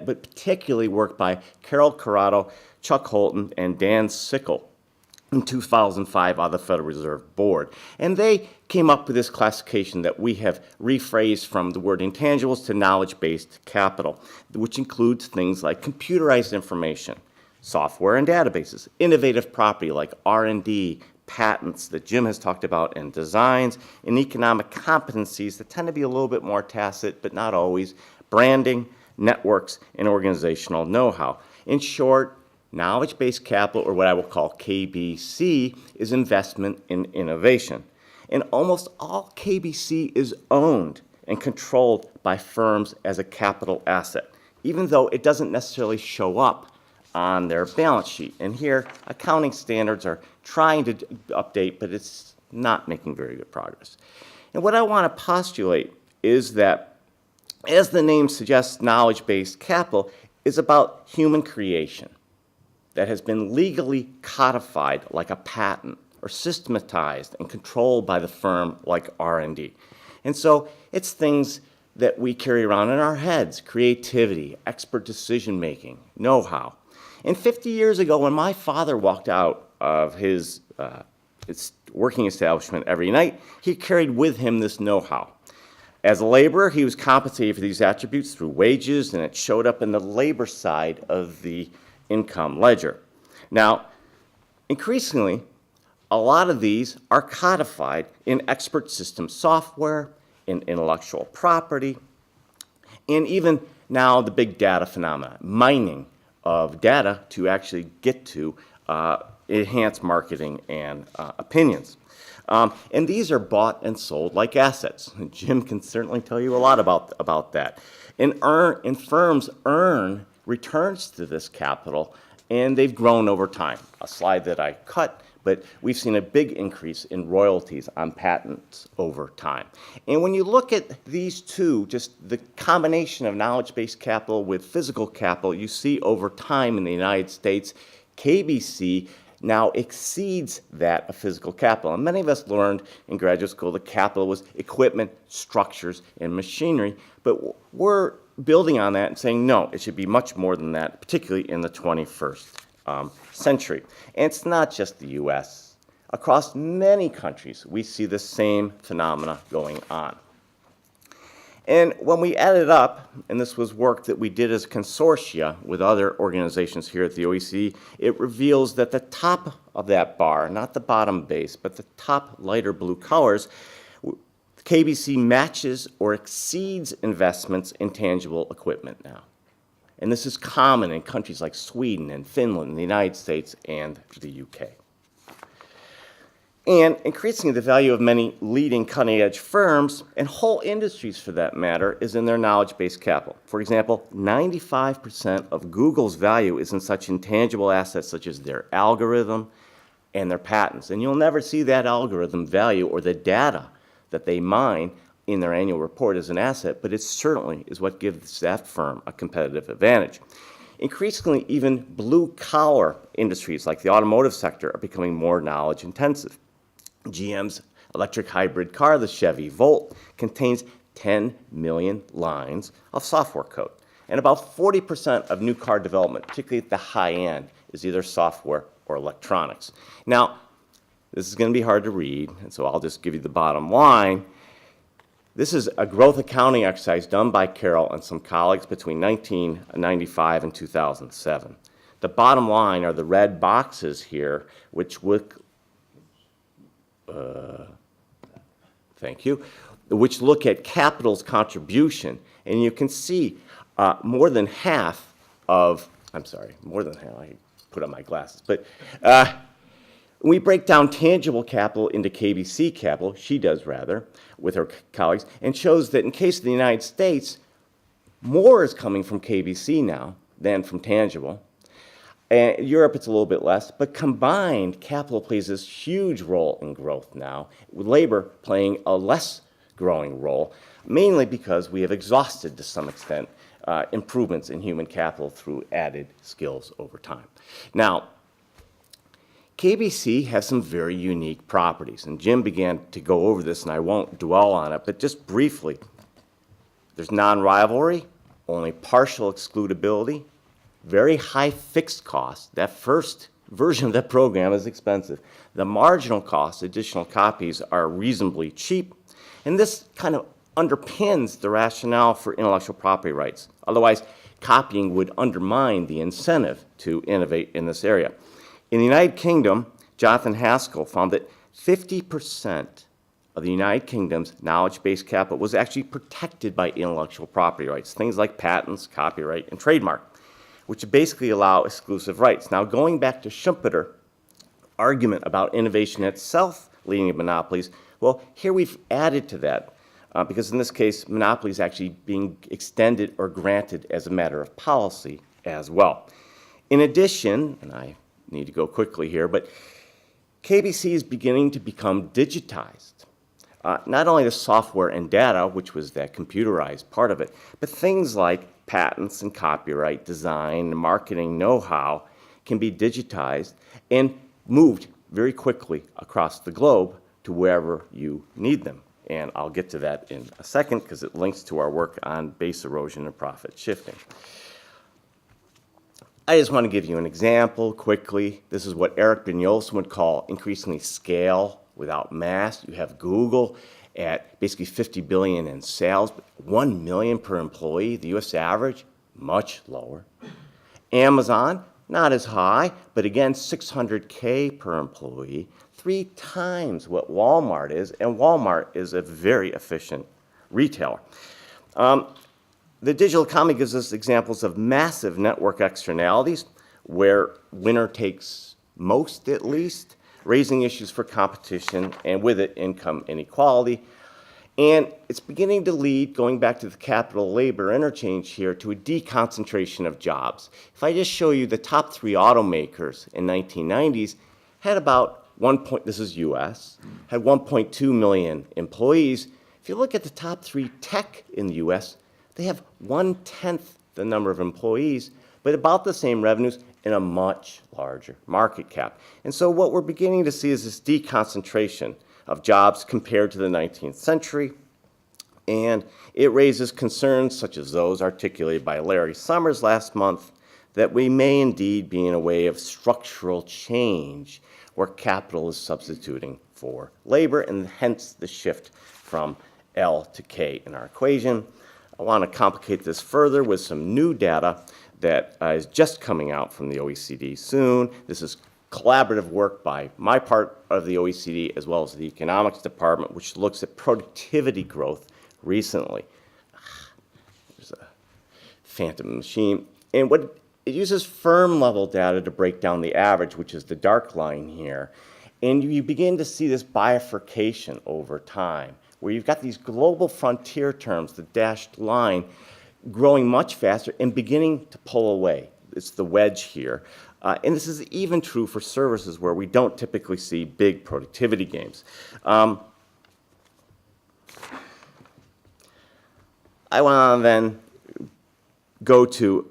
but particularly work by Carol Corrado, Chuck Holton, and Dan Sickle in 2005 out of the Federal Reserve Board. And they came up with this classification that we have rephrased from the word intangibles to knowledge-based capital, which includes things like computerized information, software and databases, innovative property like R&D, patents that Jim has talked about, and designs, and economic competencies that tend to be a little bit more tacit, but not always, branding, networks, and organizational know-how. In short, Knowledge-based capital, or what I will call KBC, is investment in innovation. And almost all KBC is owned and controlled by firms as a capital asset, even though it doesn't necessarily show up on their balance sheet. And here, accounting standards are trying to update, but it's not making very good progress. And what I want to postulate is that, as the name suggests, knowledge-based capital is about human creation that has been legally codified like a patent or systematized and controlled by the firm like R&D. And so it's things that we carry around in our heads: creativity, expert decision-making, know-how. And 50 years ago, when my father walked out of his working establishment every night, he carried with him this know-how. As a laborer, he was compensated for these attributes through wages, and it showed up in the labor side of the income ledger. Now, increasingly, a lot of these are codified in expert system software, in intellectual property, and even now the big data phenomena, mining of data to actually get to enhance marketing and opinions. And these are bought and sold like assets. Jim can certainly tell you a lot about that. And firms earn returns to this capital, and they've grown over time. A slide that I cut, but we've seen a big increase in royalties on patents over time. And when you look at these two, just the combination of knowledge-based capital with physical capital, you see over time in the United States, KBC now exceeds that of physical capital. And many of us learned in graduate school that capital was equipment, structures, and machinery, but we're building on that and saying, no, it should be much more than that, particularly in the 21st century. And it's not just the US. Across many countries, we see the same phenomena going on. And when we added up, and this was work that we did as consortia with other organizations here at the OECD, it reveals that the top of that bar, not the bottom base, but the top lighter blue colors, KBC matches or exceeds investments in tangible equipment now. And this is common in countries like Sweden and Finland, the United States, and the UK. And increasingly, the value of many leading cutting-edge firms, and whole industries for that matter, is in their knowledge-based capital. For example, 95% of Google's value is in such intangible assets such as their algorithm and their patents. And you'll never see that algorithm value or the data that they mine in their annual report as an asset, but it certainly is what gives that firm a competitive advantage. Increasingly, even blue-collar industries like the automotive sector are becoming more knowledge-intensive. GM's electric hybrid car, the Chevy Volt, contains 10 million lines of software code. And about 40% of new car development, particularly at the high end, is either software or electronics. Now, this is going to be hard to read, and so I'll just give you the bottom line. This is a growth accounting exercise done by Carroll and some colleagues between 1995 and 2007. The bottom line are the red boxes here, which look, which look at capital's contribution, and you can see more than half of, I put on my glasses, but we break down tangible capital into KBC capital, she does rather, with her colleagues, and shows that in case of the United States, more is coming from KBC now than from tangible. And Europe, it's a little bit less, but combined, capital plays this huge role in growth now, with labor playing a less growing role, mainly because we have exhausted, to some extent, improvements in human capital through added skills over time. Now, KBC has some very unique properties, and Jim began to go over this, and I won't dwell on it, but just briefly, there's non-rivalry, only partial excludability, very high fixed costs. That first version of that program is expensive. The marginal cost, additional copies, are reasonably cheap, and this kind of underpins the rationale for intellectual property rights. Otherwise, copying would undermine the incentive to innovate in this area. In the United Kingdom, Jonathan Haskell found that 50% of the United Kingdom's knowledge-based capital was actually protected by intellectual property rights, things like patents, copyright, and trademark. which basically allow exclusive rights. Now, going back to Schumpeter, argument about innovation itself leading to monopolies, well, here we've added to that, because in this case, monopolies actually being extended or granted as a matter of policy as well. In addition, and I need to go quickly here, but KBC is beginning to become digitized. Not only the software and data, which was that computerized part of it, but things like patents and copyright, design, and marketing know-how can be digitized and moved very quickly across the globe to wherever you need them. And I'll get to that in a second because it links to our work on base erosion and profit shifting. I just want to give you an example quickly. This is what Eric Benioff would call increasingly scale without mass. You have Google at basically 50 billion in sales, but 1 million per employee. The US average, much lower. Amazon, not as high, but again, 600K per employee, 3 times what Walmart is, and Walmart is a very efficient retailer. The digital economy gives us examples of massive network externalities where winner takes most, at least, raising issues for competition and with it income inequality. And it's beginning to lead, going back to the capital labor interchange here, to a deconcentration of jobs. If I just show you the top 3 automakers in 1990s had about this is US, had 1.2 million employees. If you look at the top 3 tech in the US, they have 1/10 the number of employees, but about the same revenues in a much larger market cap. And so what we're beginning to see is this deconcentration of jobs compared to the 19th century. And it raises concerns such as those articulated by Larry Summers last month that we may indeed be in a way of structural change where capital is substituting for labor, and hence the shift from L to K in our equation. I want to complicate this further with some new data that is just coming out from the OECD soon. This is collaborative work by my part of the OECD as well as the economics department, which looks at productivity growth recently. There's a phantom machine. And what it uses firm level data to break down the average, which is the dark line here. And you begin to see this bifurcation over time, where you've got these global frontier terms, the dashed line, growing much faster and beginning to pull away. It's the wedge here. And this is even true for services where we don't typically see big productivity gains. I want to then go to,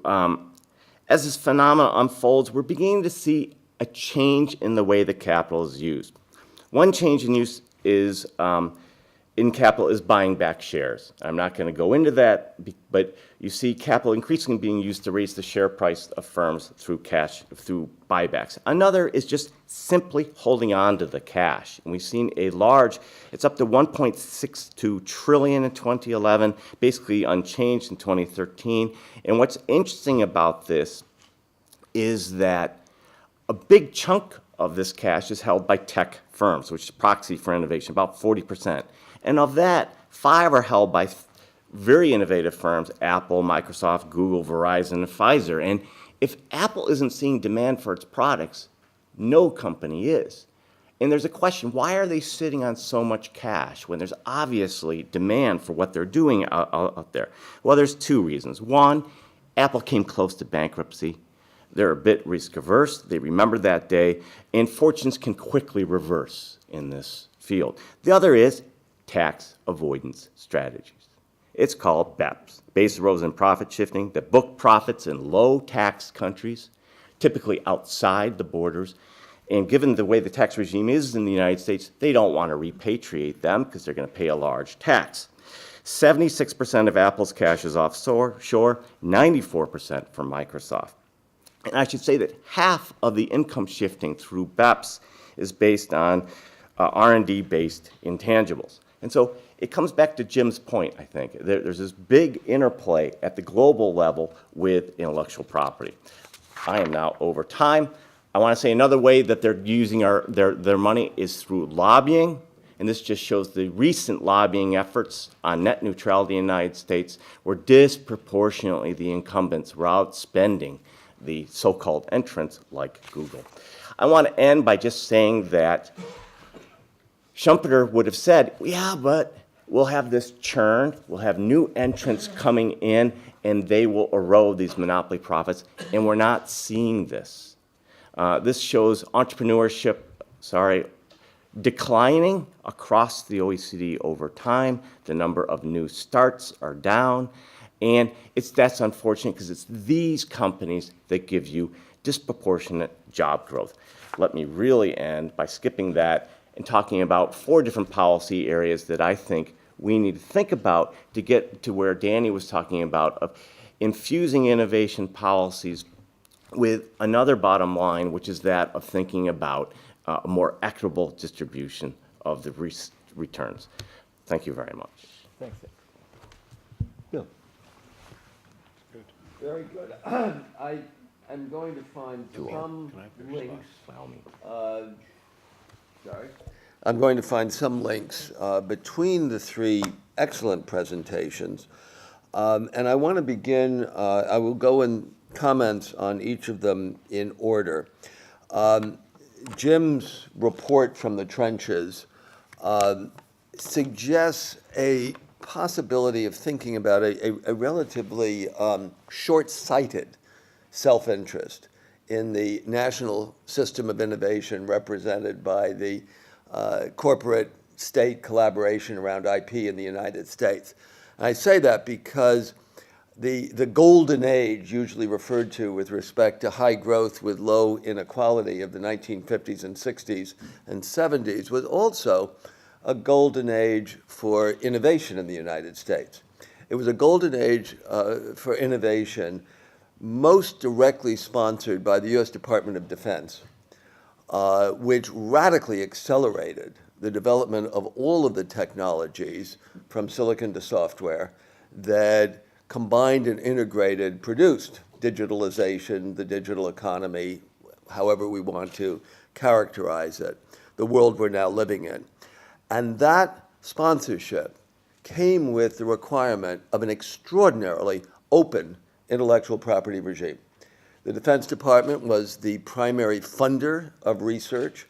as this phenomenon unfolds, we're beginning to see a change in the way that capital is used. One change in use is in capital is buying back shares. I'm not going to go into that, but you see capital increasingly being used to raise the share price of firms through through buybacks. Another is just simply holding on to the cash. And we've seen it's up to 1.62 trillion in 2011, basically unchanged in 2013. And what's interesting about this is that a big chunk of this cash is held by tech firms, which is proxy for innovation, about 40%. And of that, 5 are held by very innovative firms, Apple, Microsoft, Google, Verizon, and Pfizer. And if Apple isn't seeing demand for its products, no company is. And there's a question, why are they sitting on so much cash when there's obviously demand for what they're doing out there? Well, there's 2 reasons. One, Apple came close to bankruptcy. They're a bit risk averse. They remember that day. And fortunes can quickly reverse in this field. The other is tax avoidance strategies. It's called BEPS, base erosion and profit shifting, that book profits in low tax countries, typically outside the borders. And given the way the tax regime is in the United States, they don't want to repatriate them because they're going to pay a large tax. 76% of Apple's cash is offshore, 94% from Microsoft. And I should say that half of the income shifting through BEPS is based on R&D-based intangibles. And so it comes back to Jim's point, I think. There's this big interplay at the global level with intellectual property. I am now over time. I want to say another way that they're using their money is through lobbying. And this just shows the recent lobbying efforts on net neutrality in the United States, where disproportionately the incumbents were outspending the so-called entrants like Google. I want to end by just saying that Schumpeter would have said, yeah, but we'll have this churn, we'll have new entrants coming in, and they will erode these monopoly profits, and we're not seeing this. This shows entrepreneurship, declining across the OECD over time. The number of new starts are down, and that's unfortunate because it's these companies that give you disproportionate job growth. Let me really end by skipping that and talking about 4 different policy areas that I think we need to think about to get to where Danny was talking about of infusing innovation policies with another bottom line, which is that of thinking about a more equitable distribution of the returns. Thank you very much. Thanks. Bill. Very good. I am going to find some links. I'm going to find some links between the 3 excellent presentations. And I want to begin, I will go in comments on each of them in order. Jim's report from the trenches suggests a possibility of thinking about a relatively short-sighted self-interest in the national system of innovation represented by the corporate state collaboration around IP in the United States. And I say that because the golden age usually referred to with respect to high growth with low inequality of the 1950s and 60s and 70s was also a golden age for innovation in the United States. It was a golden age for innovation most directly sponsored by the U.S. Department of Defense, which radically accelerated the development of all of the technologies from silicon to software that combined and integrated produced digitalization, the digital economy, however we want to characterize it, the world we're now living in. And that sponsorship came with the requirement of an extraordinarily open intellectual property regime. The Defense Department was the primary funder of research,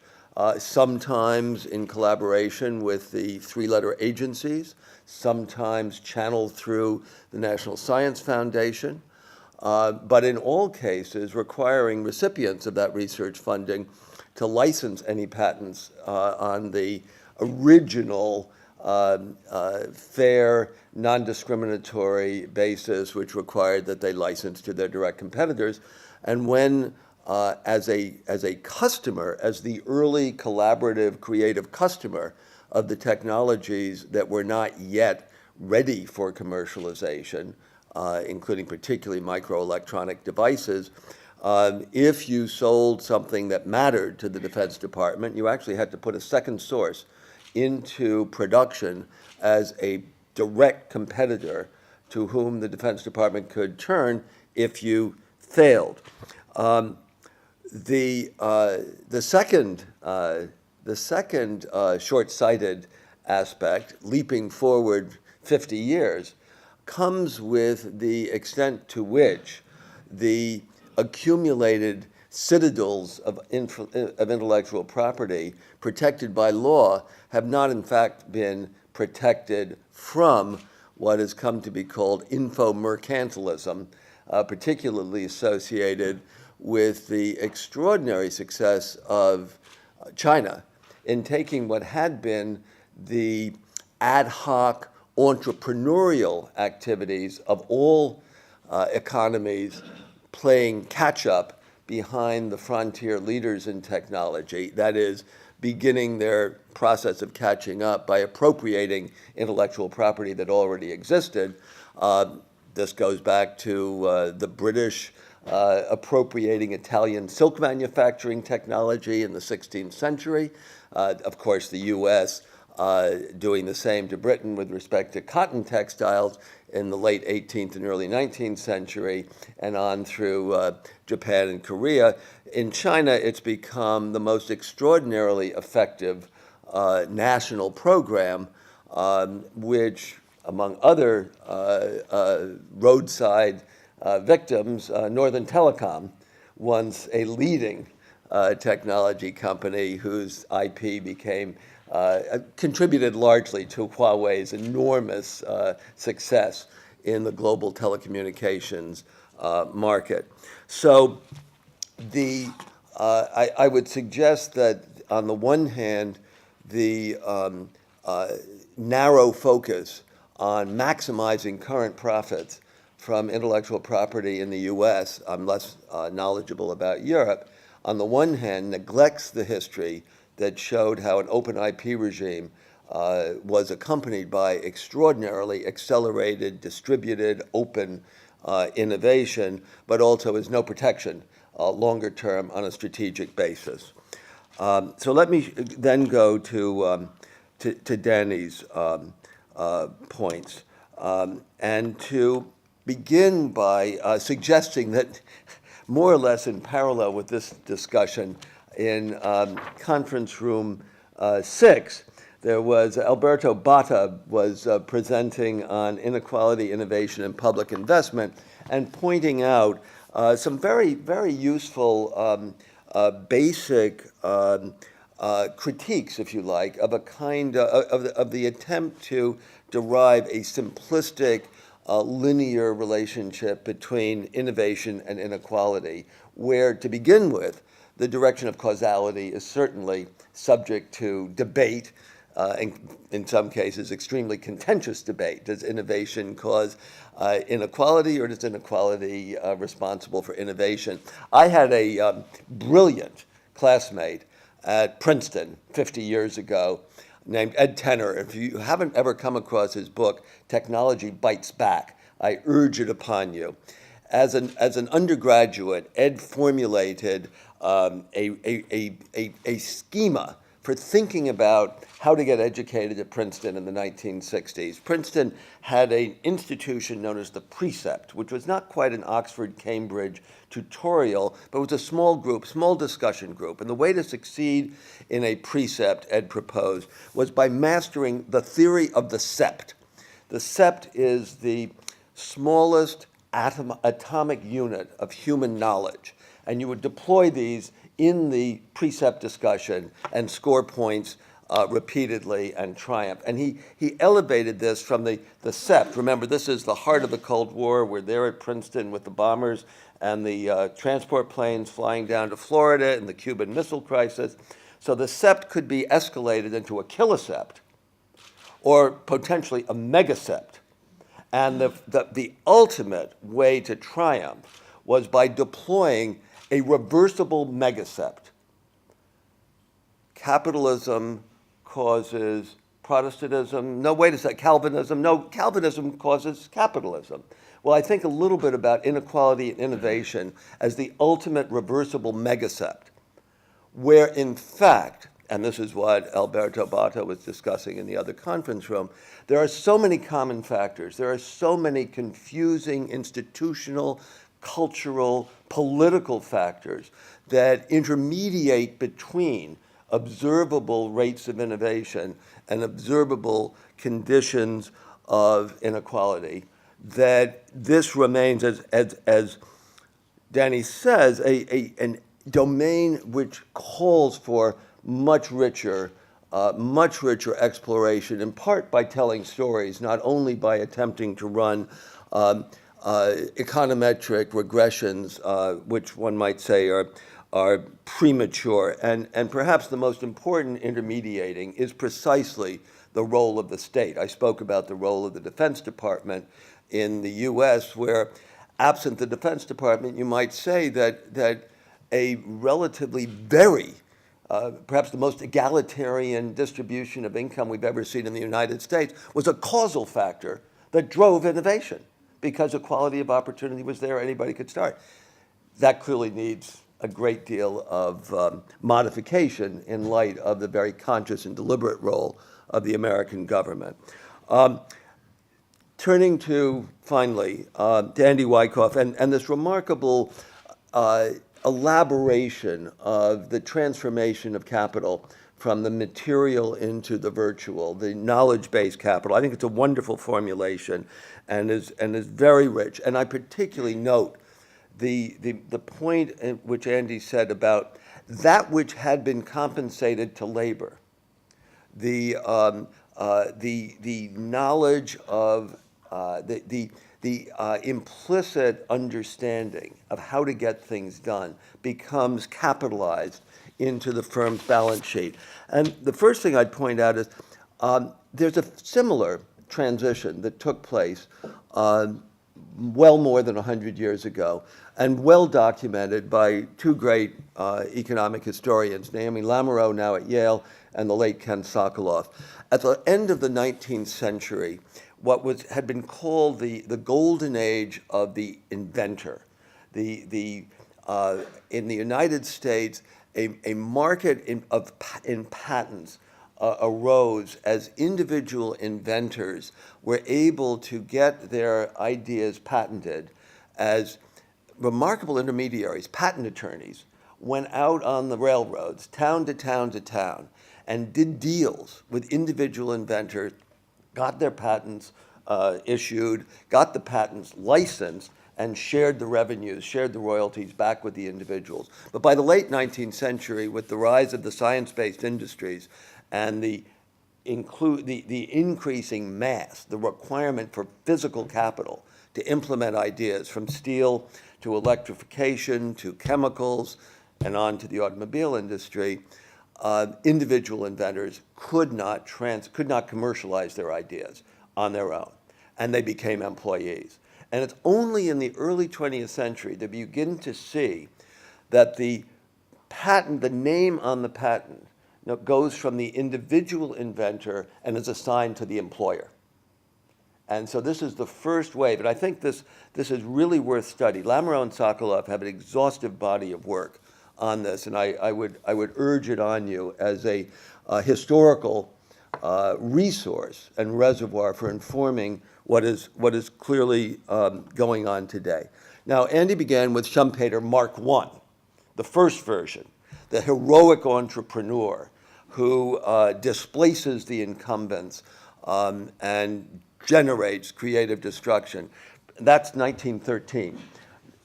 sometimes in collaboration with the 3-letter agencies, sometimes channeled through the National Science Foundation, but in all cases requiring recipients of that research funding to license any patents on the original fair, non-discriminatory basis, which required that they license to their direct competitors. And when, as a customer, as the early collaborative, creative customer of the technologies that were not yet ready for commercialization, including particularly microelectronic devices, if you sold something that mattered to the Defense Department, you actually had to put a second source into production as a direct competitor to whom the Defense Department could turn if you failed. The second short-sighted aspect, leaping forward 50 years, comes with the extent to which the accumulated citadels of intellectual property protected by law have not in fact been protected from what has come to be called infomercantilism, particularly associated with the extraordinary success of China in taking what had been the ad hoc entrepreneurial activities of all economies playing catch-up behind the frontier leaders in technology, that is, beginning their process of catching up by appropriating intellectual property that already existed. This goes back to the British appropriating Italian silk manufacturing technology in the 16th century. Of course, the U.S. Doing the same to Britain with respect to cotton textiles in the late 18th and early 19th century, and on through Japan and Korea. In China, it's become the most extraordinarily effective national program, which, among other roadside victims, Northern Telecom once a leading technology company whose IP became contributed largely to Huawei's enormous success in the global telecommunications market. So I would suggest that on the one hand, the narrow focus on maximizing current profits from intellectual property in the US, I'm less knowledgeable about Europe, on the one hand neglects the history that showed how an open IP regime was accompanied by extraordinarily accelerated, distributed, open innovation, but also is no protection longer term on a strategic basis. So let me then go to Danny's points, and to begin by suggesting that more or less in parallel with this discussion in conference room 6, there was Alberto Botta was presenting on inequality, innovation, and public investment, and pointing out some very, very useful basic critiques, if you like, of a kind of the attempt to derive a simplistic, linear relationship between innovation and inequality, where, to begin with, the direction of causality is certainly subject to debate, and in some cases, extremely contentious debate. Does innovation cause inequality, or is inequality responsible for innovation? I had a brilliant classmate at Princeton 50 years ago named Ed Tenner. If you haven't ever come across his book, Technology Bites Back, I urge it upon you. As an undergraduate, Ed formulated a schema for thinking about how to get educated at Princeton in the 1960s. Princeton had an institution known as the Precept, which was not quite an Oxford-Cambridge tutorial, but was a small group, small discussion group. And the way to succeed in a precept, Ed proposed, was by mastering the theory of the sept. The sept is the smallest atomic unit of human knowledge. And you would deploy these in the precept discussion and score points repeatedly and triumph. And he elevated this from the sept. Remember, this is the heart of the Cold War. We're there at Princeton with the bombers and the transport planes flying down to Florida and the Cuban Missile Crisis. So the sept could be escalated into a kilosept or potentially a megasept. And the ultimate way to triumph was by deploying a reversible megasept. Capitalism causes Protestantism. No, wait a second, Calvinism. No, Calvinism causes capitalism. Well, I think a little bit about inequality and innovation as the ultimate reversible megasept, where in fact, and this is what Alberto Botta was discussing in the other conference room, there are so many common factors. There are so many confusing institutional, cultural, political factors that intermediate between observable rates of innovation and observable conditions of inequality, that this remains, as Danny says, a domain which calls for much richer exploration, in part by telling stories, not only by attempting to run econometric regressions, which one might say are premature. And perhaps the most important intermediating is precisely the role of the state. I spoke about the role of the Defense Department in the US, where absent the Defense Department, you might say that a relatively very, perhaps the most egalitarian distribution of income we've ever seen in the United States was a causal factor that drove innovation, because equality of opportunity was there, anybody could start. That clearly needs a great deal of modification in light of the very conscious and deliberate role of the American government. Turning to, finally, to Andy Wyckoff and this remarkable elaboration of the transformation of capital from the material into the virtual, the knowledge-based capital. I think it's a wonderful formulation and is very rich. And I particularly note the point at which Andy said about that which had been compensated to labor, the knowledge of the implicit understanding of how to get things done becomes capitalized into the firm's balance sheet. And the first thing I'd point out is there's a similar transition that took place well more than 100 years ago, and well documented by two great economic historians, Naomi Lamoureux, now at Yale, and the late Ken Sokoloff. At the end of the 19th century, what had been called the golden age of the inventor, in the United States, a market in patents arose as individual inventors were able to get their ideas patented as remarkable intermediaries, patent attorneys, went out on the railroads, town to town to town, and did deals with individual inventors, got their patents issued, got the patents licensed, and shared the revenues, shared the royalties back with the individuals. But by the late 19th century, with the rise of the science-based industries and the increasing mass, the requirement for physical capital to implement ideas, from steel to electrification to chemicals and on to the automobile industry, individual inventors could not commercialize their ideas on their own, and they became employees. And it's only in the early 20th century that we begin to see that the patent, the name on the patent, goes from the individual inventor and is assigned to the employer. And so this is the first wave, and I think this is really worth study. Lamoureux and Sokoloff have an exhaustive body of work on this, and I would urge it on you as a historical resource and reservoir for informing what is clearly going on today. Now, Andy began with Schumpeter Mark I, the first version, the heroic entrepreneur who displaces the incumbents and generates creative destruction. That's 1913.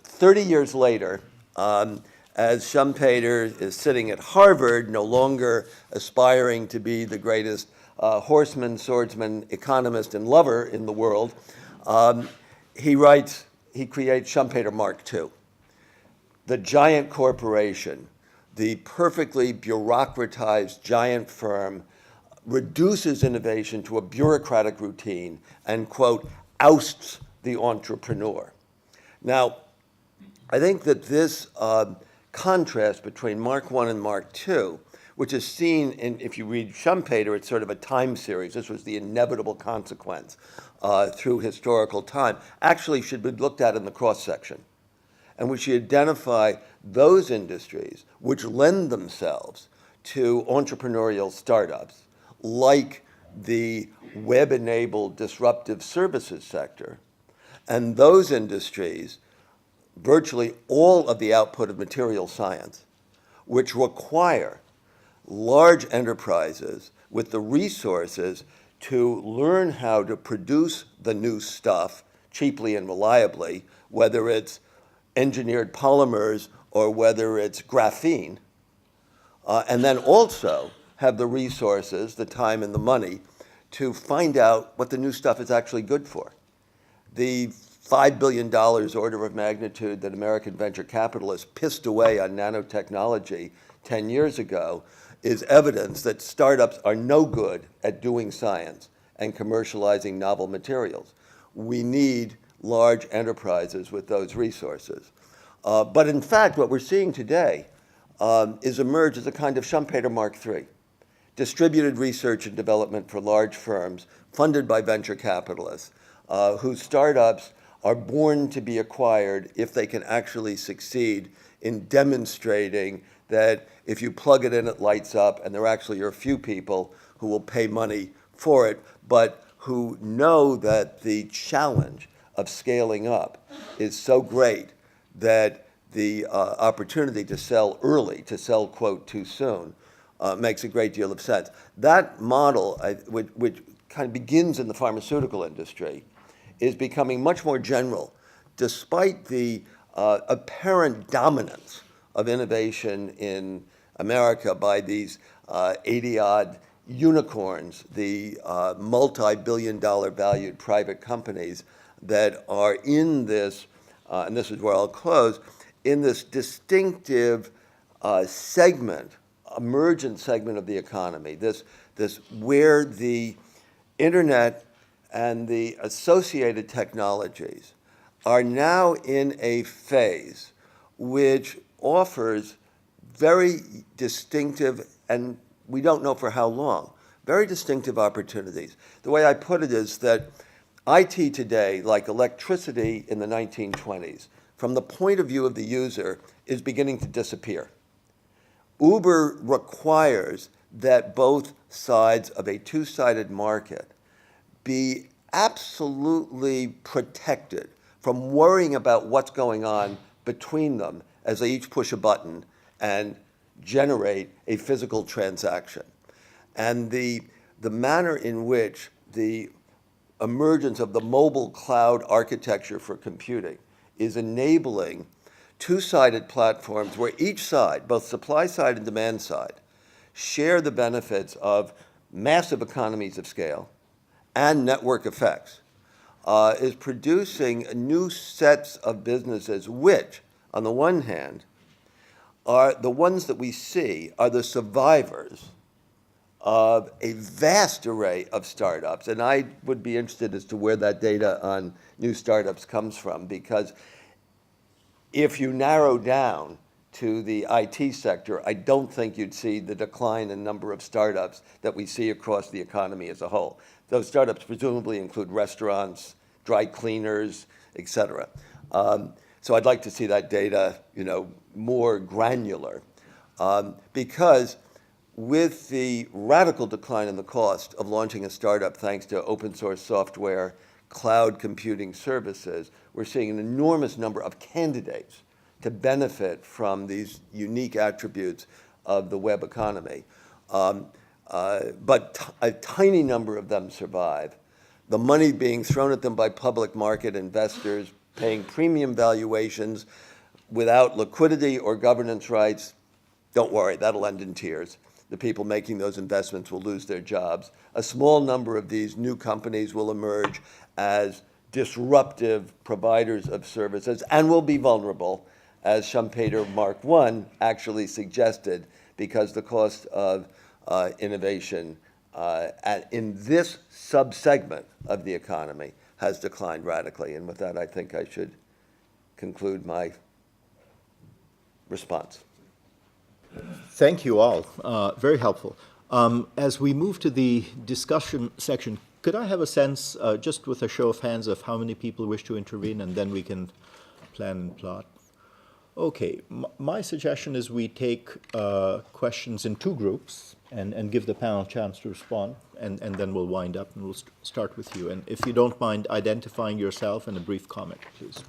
30 years later, as Schumpeter is sitting at Harvard, no longer aspiring to be the greatest horseman, swordsman, economist, and lover in the world, he creates Schumpeter Mark II. The giant corporation, the perfectly bureaucratized giant firm, reduces innovation to a bureaucratic routine and, quote, ousts the entrepreneur. Now, I think that this contrast between Mark I and Mark II, which is seen in, if you read Schumpeter, it's sort of a time series. This was the inevitable consequence through historical time, actually should be looked at in the cross-section. And we should identify those industries which lend themselves to entrepreneurial startups, like the web-enabled disruptive services sector, and those industries, virtually all of the output of material science, which require large enterprises with the resources to learn how to produce the new stuff cheaply and reliably, whether it's engineered polymers or whether it's graphene, and then also have the resources, the time and the money to find out what the new stuff is actually good for. The $5 billion order of magnitude that American venture capitalists pissed away on nanotechnology 10 years ago is evidence that startups are no good at doing science and commercializing novel materials. We need large enterprises with those resources. But in fact, what we're seeing today is emerge as a kind of Schumpeter Mark III, distributed research and development for large firms funded by venture capitalists, whose startups are born to be acquired if they can actually succeed in demonstrating that if you plug it in, it lights up, and there actually are a few people who will pay money for it, but who know that the challenge of scaling up is so great that the opportunity to sell early, to sell, quote, too soon, makes a great deal of sense. That model, which kind of begins in the pharmaceutical industry, is becoming much more general, despite the apparent dominance of innovation in America by these 80-odd unicorns, the multi-billion-dollar valued private companies that are in this, and this is where I'll close, in this distinctive segment, emergent segment of the economy, this where the internet and the associated technologies are now in a phase which offers very distinctive, and we don't know for how long, very distinctive opportunities. The way I put it is that IT today, like electricity in the 1920s, from the point of view of the user, is beginning to disappear. Uber requires that both sides of a two-sided market be absolutely protected from worrying about what's going on between them as they each push a button and generate a physical transaction. And the manner in which the emergence of the mobile cloud architecture for computing is enabling two-sided platforms where each side, both supply side and demand side, share the benefits of massive economies of scale and network effects, is producing new sets of businesses which, on the one hand, are the ones that we see are the survivors of a vast array of startups. And I would be interested as to where that data on new startups comes from, because if you narrow down to the IT sector, I don't think you'd see the decline in number of startups that we see across the economy as a whole. Those startups presumably include restaurants, dry cleaners, et cetera. So I'd like to see that data, more granular, because with the radical decline in the cost of launching a startup thanks to open source software, cloud computing services, we're seeing an enormous number of candidates to benefit from these unique attributes of the web economy. But a tiny number of them survive. The money being thrown at them by public market investors, paying premium valuations without liquidity or governance rights, don't worry, that'll end in tears. The people making those investments will lose their jobs. A small number of these new companies will emerge as disruptive providers of services and will be vulnerable, as Schumpeter Mark I actually suggested, because the cost of innovation in this subsegment of the economy has declined radically. And with that, I think I should conclude my response. Thank you all. Very helpful. As we move to the discussion section, could I have a sense, just with a show of hands, of how many people wish to intervene, and then we can plan and plot? Okay, my suggestion is we take questions in two groups and give the panel a chance to respond, and then we'll wind up and we'll start with you. And if you don't mind identifying yourself and a brief comment, please.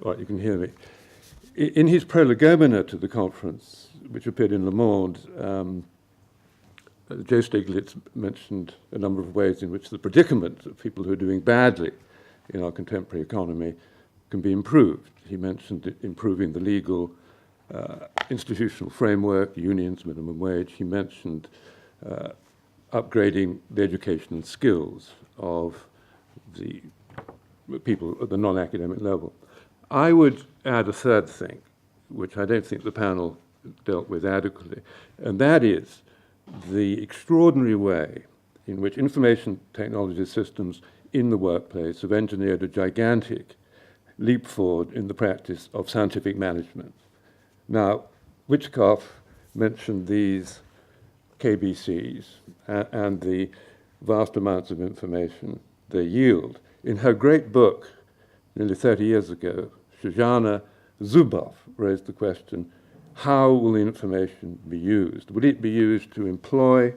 Right, you can hear me. In his prolegomena to the conference, which appeared in Le Monde, Joe Stiglitz mentioned a number of ways in which the predicament of people who are doing badly in our contemporary economy can be improved. He mentioned improving the legal institutional framework, unions, minimum wage. He mentioned upgrading the educational skills of the people at the non-academic level. I would add a third thing, which I don't think the panel dealt with adequately, and that is the extraordinary way in which information technology systems in the workplace have engineered a gigantic leap forward in the practice of scientific management. Now, Witchkoff mentioned these KBCs and the vast amounts of information they yield. In her great book, nearly 30 years ago, Shoshana Zuboff raised the question, how will the information be used? Will it be used to employ,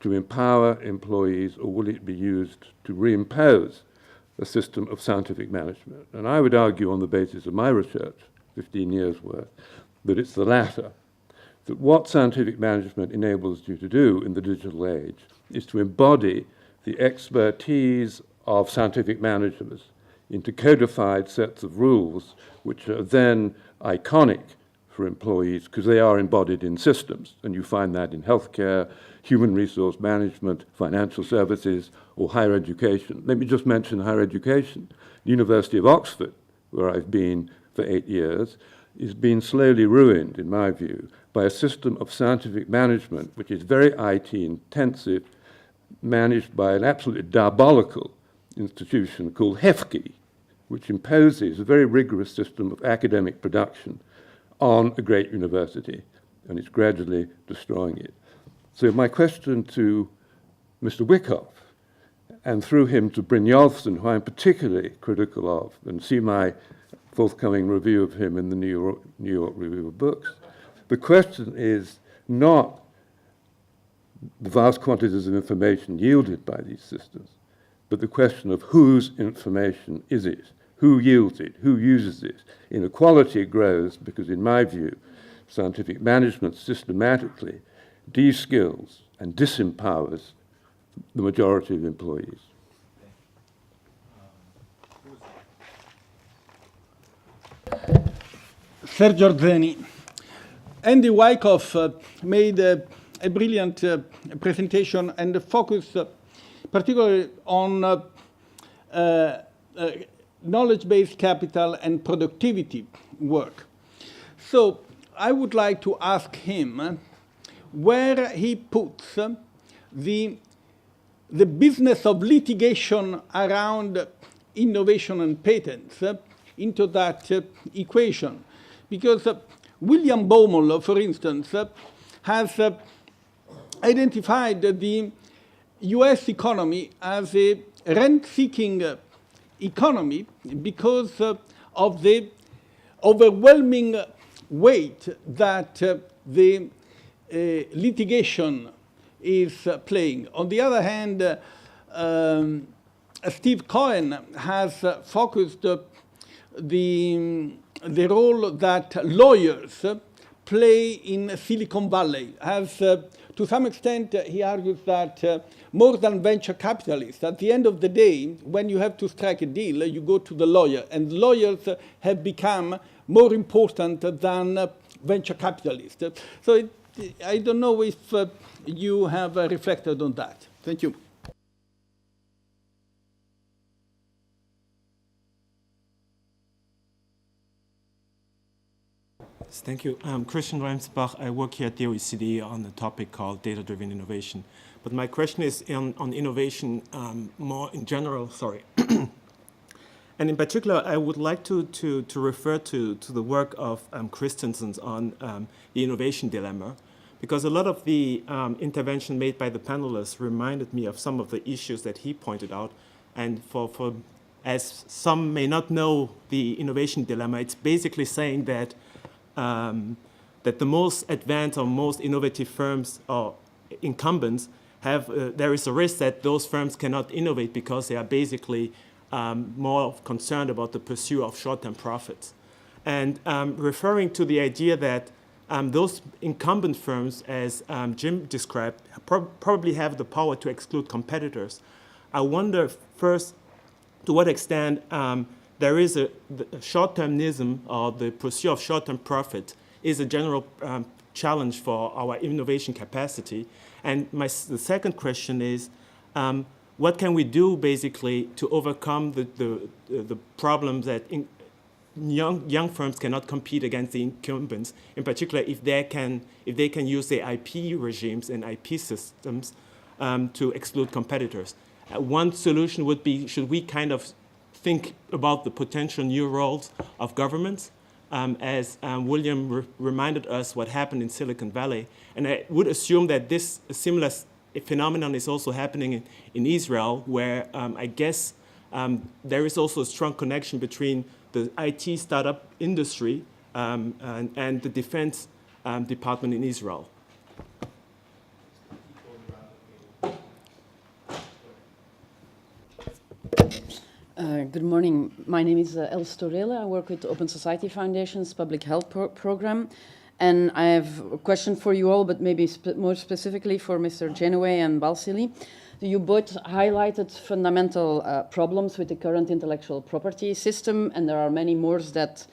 to empower employees, or will it be used to reimpose a system of scientific management? And I would argue, on the basis of my research, 15 years worth, that it's the latter. That what scientific management enables you to do in the digital age is to embody the expertise of scientific managers into codified sets of rules, which are then iconic for employees because they are embodied in systems. And you find that in healthcare, human resource management, financial services, or higher education. Let me just mention higher education. The University of Oxford, where I've been for 8 years, is being slowly ruined, in my view, by a system of scientific management which is very IT intensive, managed by an absolutely diabolical institution called HEFKI, which imposes a very rigorous system of academic production on a great university, and it's gradually destroying it. So my question to Mr. Wyckoff, and through him to Brynjolfsson, who I'm particularly critical of, and see my forthcoming review of him in the New York Review of Books. The question is not the vast quantities of information yielded by these systems, but the question of whose information is it, who yields it, who uses it. Inequality grows because, in my view, scientific management systematically de-skills and disempowers the majority of employees. Sergio Orzeni. Andy Wyckoff made a brilliant presentation and focused particularly on knowledge-based capital and productivity work. So I would like to ask him where he puts the business of litigation around innovation and patents into that equation. Because William Baumol, for instance, has identified the US economy as a rent-seeking economy because of the overwhelming weight that the litigation is playing. On the other hand, Steve Cohen has focused the role that lawyers play in Silicon Valley. As to some extent, he argues that more than venture capitalists, at the end of the day, when you have to strike a deal, you go to the lawyer. And lawyers have become more important than venture capitalists. So I don't know if you have reflected on that. Thank you. Thank you. Christian Reimsbach. I work here at the OECD on a topic called data-driven innovation. But my question is on innovation more in general, sorry. And in particular, I would like to refer to the work of Christensen's on the innovation dilemma, because a lot of the intervention made by the panelists reminded me of some of the issues that he pointed out. And as some may not know the innovation dilemma, it's basically saying that that the most advanced or most innovative firms or incumbents have, there is a risk that those firms cannot innovate because they are basically more concerned about the pursuit of short-term profits. And referring to the idea that those incumbent firms, as Jim described, probably have the power to exclude competitors. I wonder first to what extent there is a short-termism, or the pursuit of short-term profit is a general challenge for our innovation capacity. And the second question is, what can we do basically to overcome the problems that young firms cannot compete against the incumbents, in particular if they can use their IP regimes and IP systems to exclude competitors. One solution would be, should we kind of think about the potential new roles of governments, as William reminded us what happened in Silicon Valley. And I would assume that this similar phenomenon is also happening in Israel, where I guess there is also a strong connection between the IT startup industry and the defense department in Israel. Good morning. My name is Els Torele. I work with the Open Society Foundation's public health program. And I have a question for you all, but maybe more specifically for Mr. Janeway and Balsillie. You both highlighted fundamental problems with the current intellectual property system, and there are many more that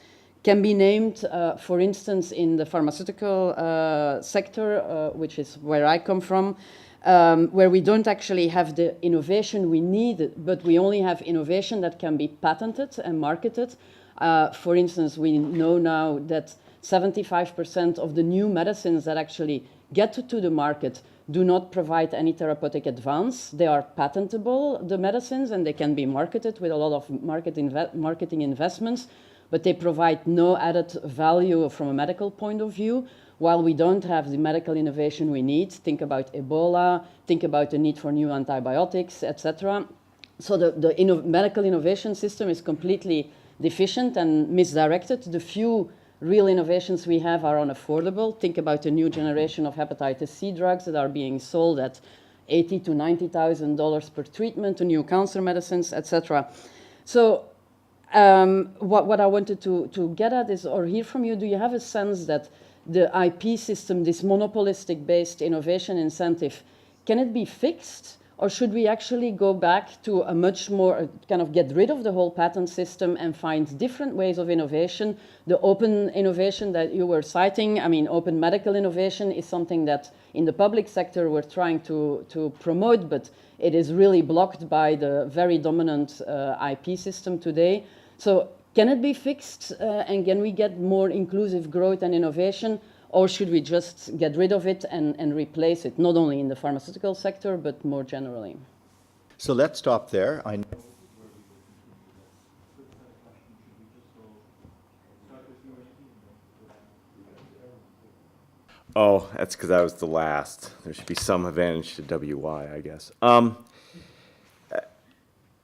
can be named. For instance, in the pharmaceutical sector, which is where I come from, where we don't actually have the innovation we need, but we only have innovation that can be patented and marketed. For instance, we know now that 75% of the new medicines that actually get to the market do not provide any therapeutic advance. They are patentable, the medicines, and they can be marketed with a lot of marketing investments, but they provide no added value from a medical point of view. While we don't have the medical innovation we need, think about Ebola, think about the need for new antibiotics, etc. So the medical innovation system is completely deficient and misdirected. The few real innovations we have are unaffordable. Think about the new generation of hepatitis C drugs that are being sold at $80,000 to $90,000 per treatment, to new cancer medicines, etc. So what I wanted to get at is, or hear from you, do you have a sense that the IP system, this monopolistic-based innovation incentive, can it be fixed? Or should we actually go back to a much more, kind of get rid of the whole patent system and find different ways of innovation? The open innovation that you were citing, I mean, open medical innovation is something that in the public sector we're trying to promote, but it is really blocked by the very dominant IP system today. So can it be fixed and can we get more inclusive growth and innovation? Or should we just get rid of it and replace it, not only in the pharmaceutical sector, but more generally? So let's stop there. I know. Oh, that's because I was the last. There should be some advantage to WY, I guess.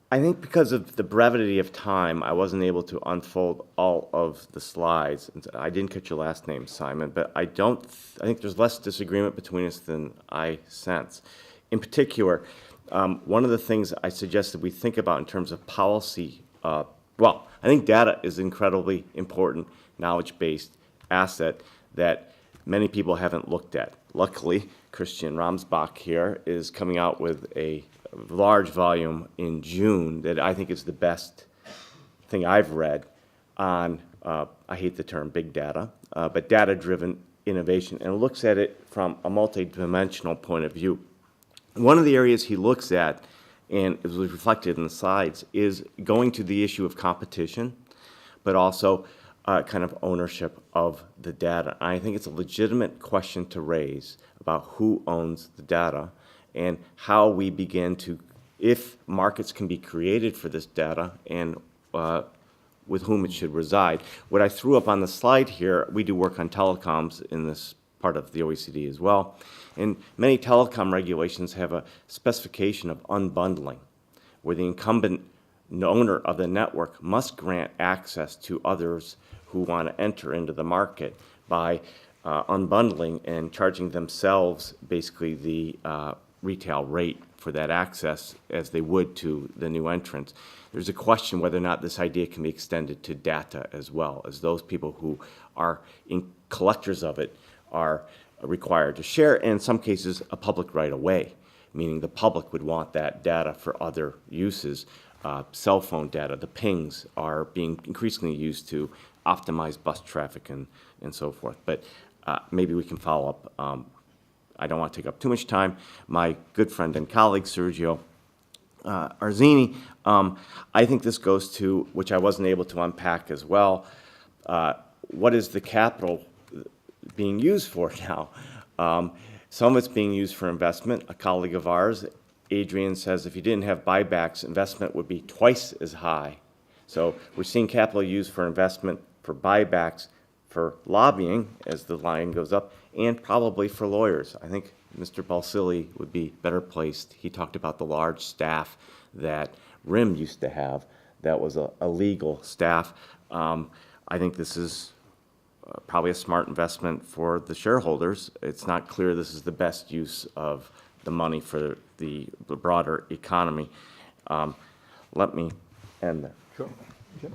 I think because of the brevity of time, I wasn't able to unfold all of the slides. I didn't catch your last name, Simon, but I think there's less disagreement between us than I sense. In particular, one of the things I suggested we think about in terms of policy, well, I think data is an incredibly important knowledge-based asset that many people haven't looked at. Luckily, Christian Ramsbach here is coming out with a large volume in June that I think is the best thing I've read on, I hate the term big data, but data-driven innovation, and looks at it from a multidimensional point of view. One of the areas he looks at, and it was reflected in the slides, is going to the issue of competition, but also kind of ownership of the data. I think it's a legitimate question to raise about who owns the data and how we begin to, if markets can be created for this data and with whom it should reside. What I threw up on the slide here, we do work on telecoms in this part of the OECD as well, and many telecom regulations have a specification of unbundling, where the incumbent owner of the network must grant access to others who want to enter into the market by unbundling and charging themselves basically the retail rate for that access as they would to the new entrants. There's a question whether or not this idea can be extended to data as well, as those people who are collectors of it are required to share, and in some cases a public right of way, meaning the public would want that data for other uses. Cell phone data, the pings, are being increasingly used to optimize bus traffic and so forth. But maybe we can follow up. I don't want to take up too much time. My good friend and colleague, Sergio Arzini, I think this goes to, which I wasn't able to unpack as well, what is the capital being used for now? Some of it's being used for investment. A colleague of ours, Adrian, says if you didn't have buybacks, investment would be twice as high. So we're seeing capital used for investment, for buybacks, for lobbying, as the line goes up, and probably for lawyers. I think Mr. Balsillie would be better placed. He talked about the large staff that RIM used to have that was a legal staff. I think this is probably a smart investment for the shareholders. It's not clear this is the best use of the money for the broader economy. Let me end there. Sure. Jim?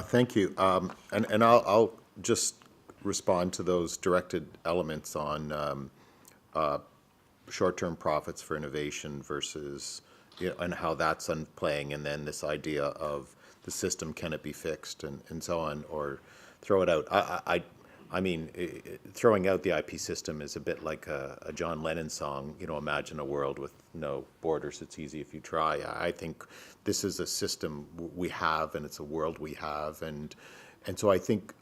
Thank you. And I'll just respond to those directed elements on short-term profits for innovation versus, and how that's playing, and then this idea of the system, can it be fixed, and so on, or throw it out. I mean, throwing out the IP system is a bit like a John Lennon song, imagine a world with no borders, it's easy if you try. I think this is a system we have, and it's a world we have, and so I think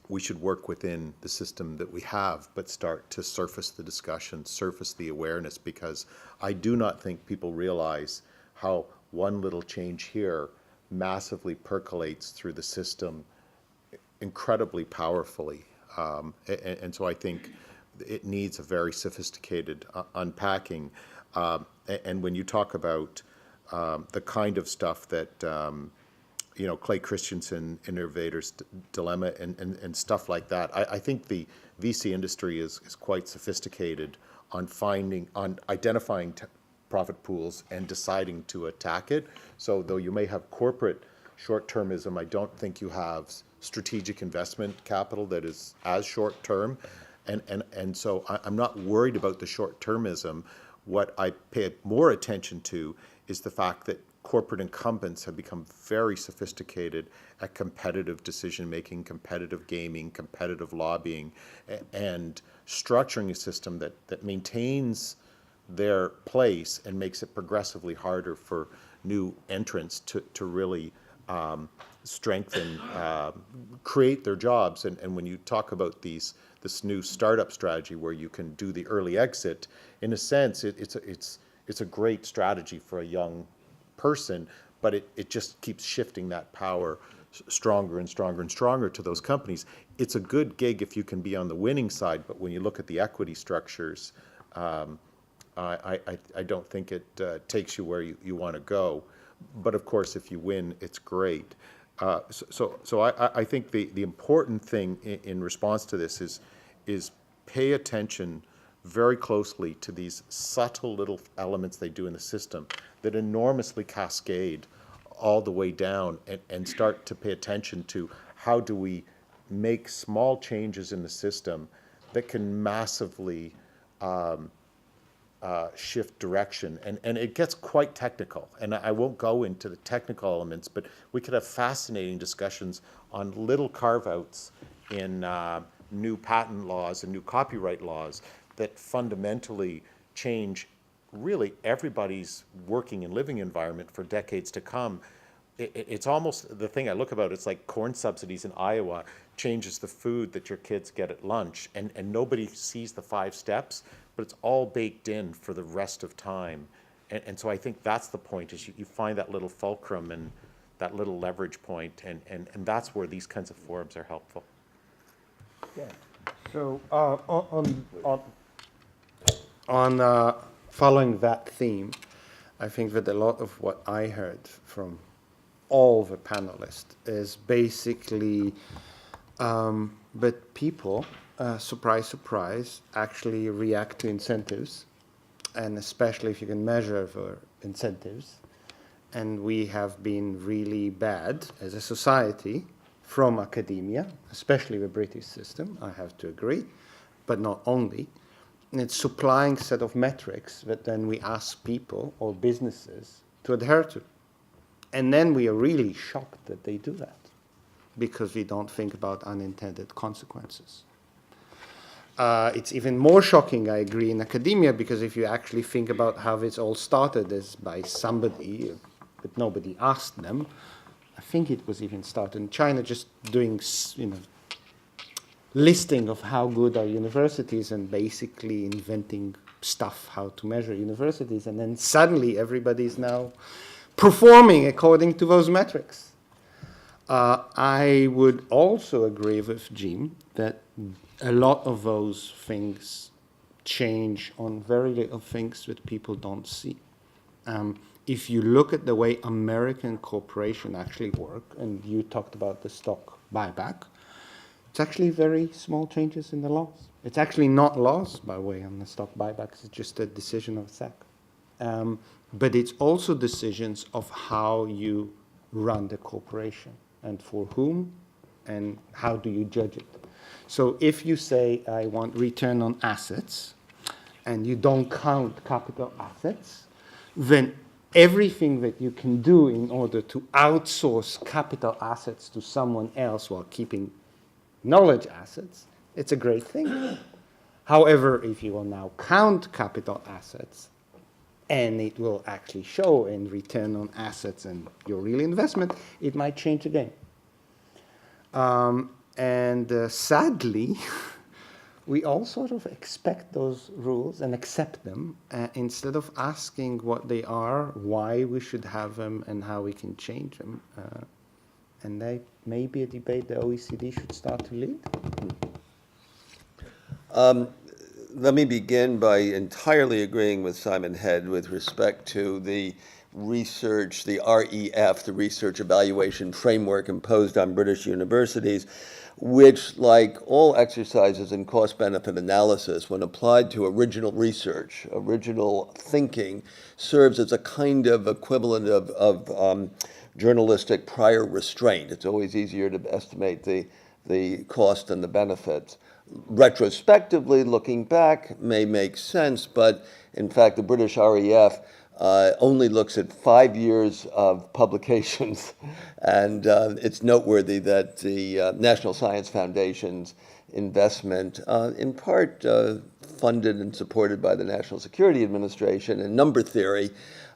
we should work within the system that we have, but start to surface the discussion, surface the awareness, because I do not think people realize how one little change here massively percolates through the system incredibly powerfully. And so I think it needs a very sophisticated unpacking. And when you talk about the kind of stuff that Clay Christensen, Innovator's Dilemma, and stuff like that, I think the VC industry is quite sophisticated on identifying profit pools and deciding to attack it. So though you may have corporate short-termism, I don't think you have strategic investment capital that is as short-term. And so I'm not worried about the short-termism. What I pay more attention to is the fact that corporate incumbents have become very sophisticated at competitive decision-making, competitive gaming, competitive lobbying, and structuring a system that maintains their place and makes it progressively harder for new entrants to really strengthen, create their jobs. And when you talk about this new startup strategy where you can do the early exit, in a sense, it's a great strategy for a young person, but it just keeps shifting that power stronger and stronger and stronger to those companies. It's a good gig if you can be on the winning side, but when you look at the equity structures, I don't think it takes you where you want to go. But of course, if you win, it's great. So I think the important thing in response to this is pay attention very closely to these subtle little elements they do in the system that enormously cascade all the way down, and start to pay attention to how do we make small changes in the system that can massively shift direction. And it gets quite technical, and I won't go into the technical elements, but we could have fascinating discussions on little carve-outs in new patent laws and new copyright laws that fundamentally change really everybody's working and living environment for decades to come. It's almost the thing I look about, it's like corn subsidies in Iowa changes the food that your kids get at lunch, and nobody sees the 5 steps, but it's all baked in for the rest of time. And so I think that's the point, is you find that little fulcrum and that little leverage point, and that's where these kinds of forums are helpful. Yeah. So on following that theme, I think that a lot of what I heard from all the panelists is basically that people, surprise, surprise, actually react to incentives, and especially if you can measure the incentives. And we have been really bad as a society from academia, especially the British system, I have to agree, but not only. And it's supplying a set of metrics that then we ask people or businesses to adhere to. And then we are really shocked that they do that, because we don't think about unintended consequences. It's even more shocking, I agree, in academia, because if you actually think about how this all started as by somebody, but nobody asked them. I think it was even started in China, just doing, listing of how good are universities and basically inventing stuff how to measure universities, and then suddenly everybody's now performing according to those metrics. I would also agree with Jim that a lot of those things change on very little things that people don't see. If you look at the way American corporations actually work, and you talked about the stock buyback, it's actually very small changes in the laws. It's actually not laws, by the way, on the stock buybacks. It's just a decision of SEC. But it's also decisions of how you run the corporation and for whom and how do you judge it. So if you say, I want return on assets, and you don't count capital assets, then everything that you can do in order to outsource capital assets to someone else while keeping knowledge assets, it's a great thing. However, if you will now count capital assets, and it will actually show in return on assets and your real investment, it might change the game. Sadly, we all sort of expect those rules and accept them instead of asking what they are, why we should have them, and how we can change them. And that may be a debate the OECD should start to lead. Let me begin by entirely agreeing with Simon Head with respect to the research, the REF, the Research Evaluation Framework imposed on British universities, which, like all exercises in cost-benefit analysis, when applied to original research, original thinking, serves as a kind of equivalent of journalistic prior restraint. It's always easier to estimate the cost and the benefits. Retrospectively, looking back, may make sense, but in fact, the British REF only looks at 5 years of publications, and it's noteworthy that the National Science Foundation's investment, in part funded and supported by the National Security Administration and number theory,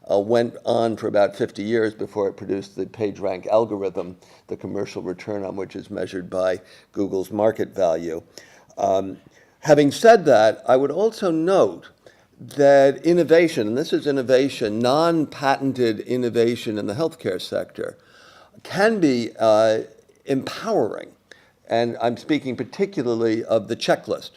went on for about 50 years before it produced the PageRank algorithm, the commercial return on which is measured by Google's market value. Having said that, I would also note that innovation, and this is innovation, non-patented innovation in the healthcare sector, can be empowering. And I'm speaking particularly of the checklist.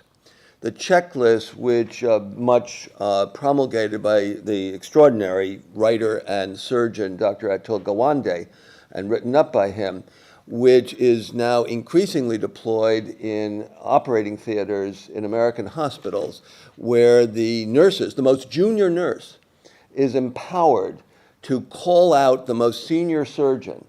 The checklist, which much promulgated by the extraordinary writer and surgeon, Dr. Atul Gawande, and written up by him, which is now increasingly deployed in operating theaters in American hospitals, where the nurses, the most junior nurse, is empowered to call out the most senior surgeon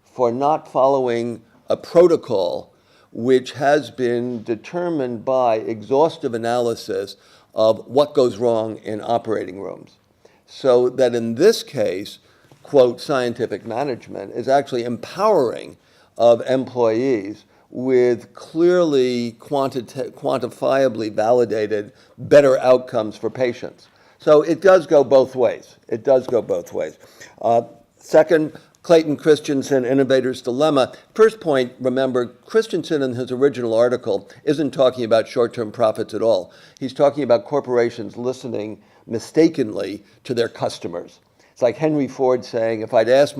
for not following a protocol which has been determined by exhaustive analysis of what goes wrong in operating rooms. So that in this case, quote, scientific management is actually empowering of employees with clearly quantifiably validated better outcomes for patients. So it does go both ways. It does go both ways. Second, Clayton Christensen, Innovator's Dilemma. First point, remember, Christensen in his original article isn't talking about short-term profits at all. He's talking about corporations listening mistakenly to their customers. It's like Henry Ford saying, if I'd asked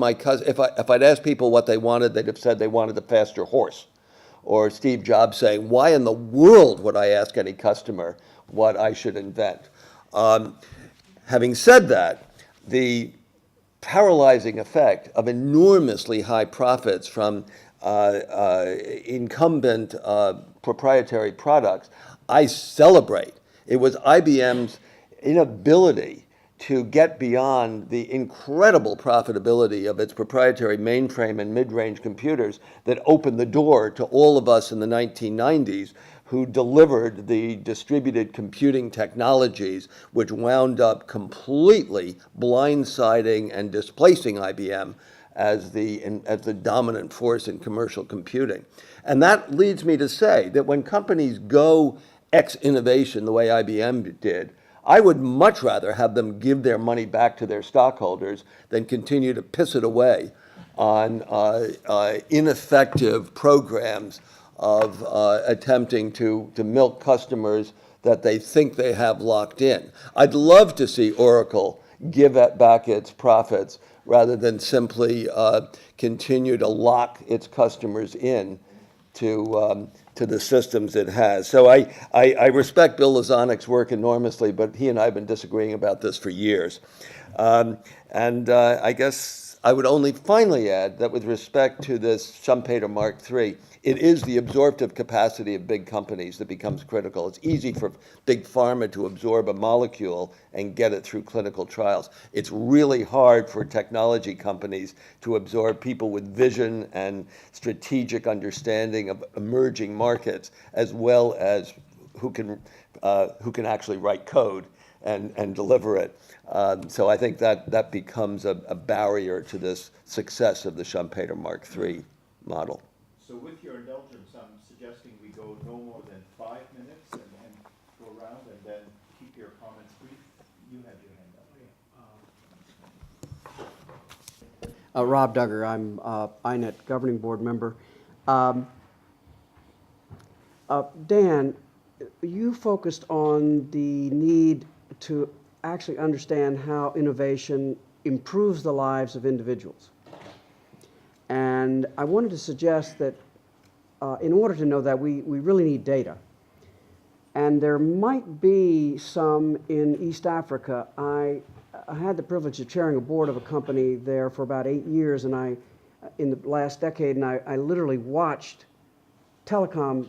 people what they wanted, they'd have said they wanted a faster horse. Or Steve Jobs saying, why in the world would I ask any customer what I should invent? Having said that, the paralyzing effect of enormously high profits from incumbent proprietary products, I celebrate. It was IBM's inability to get beyond the incredible profitability of its proprietary mainframe and mid-range computers that opened the door to all of us in the 1990s who delivered the distributed computing technologies which wound up completely blindsiding and displacing IBM as the dominant force in commercial computing. And that leads me to say that when companies go X-innovation the way IBM did, I would much rather have them give their money back to their stockholders than continue to piss it away on ineffective programs of attempting to milk customers that they think they have locked in. I'd love to see Oracle give back its profits rather than simply continue to lock its customers in to the systems it has. So I respect Bill Lazanik's work enormously, but he and I have been disagreeing about this for years. I guess I would only finally add that with respect to this Schumpeter Mark III, it is the absorptive capacity of big companies that becomes critical. It's easy for big pharma to absorb a molecule and get it through clinical trials. It's really hard for technology companies to absorb people with vision and strategic understanding of emerging markets, as well as who can actually write code and deliver it. So I think that becomes a barrier to this success of the Schumpeter Mark III model. So with your indulgence, I'm suggesting we go no more than 5 minutes and go around and then keep your comments brief. You have your hand up. Rob Duggar, I'm INET governing board member. Dan, you focused on the need to actually understand how innovation improves the lives of individuals. And I wanted to suggest that in order to know that, we really need data. And there might be some in East Africa. I had the privilege of chairing a board of a company there for about 8 years, and in the last decade, and I literally watched telecom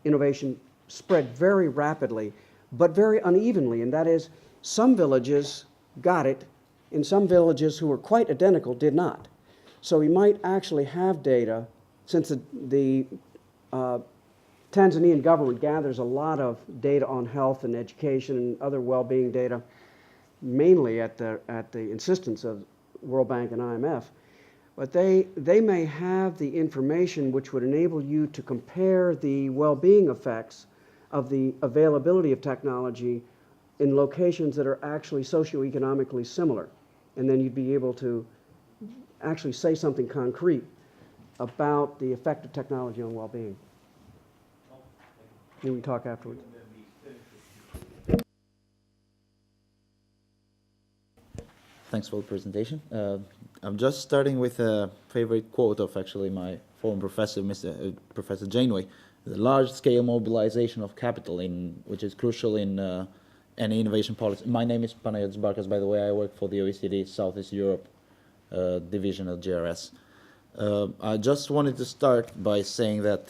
innovation spread very rapidly, but very unevenly, and that is, some villages got it, and some villages who were quite identical did not. So we might actually have data, since the Tanzanian government gathers a lot of data on health and education and other well-being data, mainly at the insistence of World Bank and IMF. But they may have the information which would enable you to compare the well-being effects of the availability of technology in locations that are actually socioeconomically similar. And then you'd be able to actually say something concrete about the effect of technology on well-being. Can we talk afterwards? Thanks for the presentation. I'm just starting with a favorite quote of actually my former professor, Professor Janeway. The large-scale mobilization of capital, which is crucial in any innovation policy. My name is Panayiotis Barkas, by the way. I work for the OECD Southeast Europe division of GRS. I just wanted to start by saying that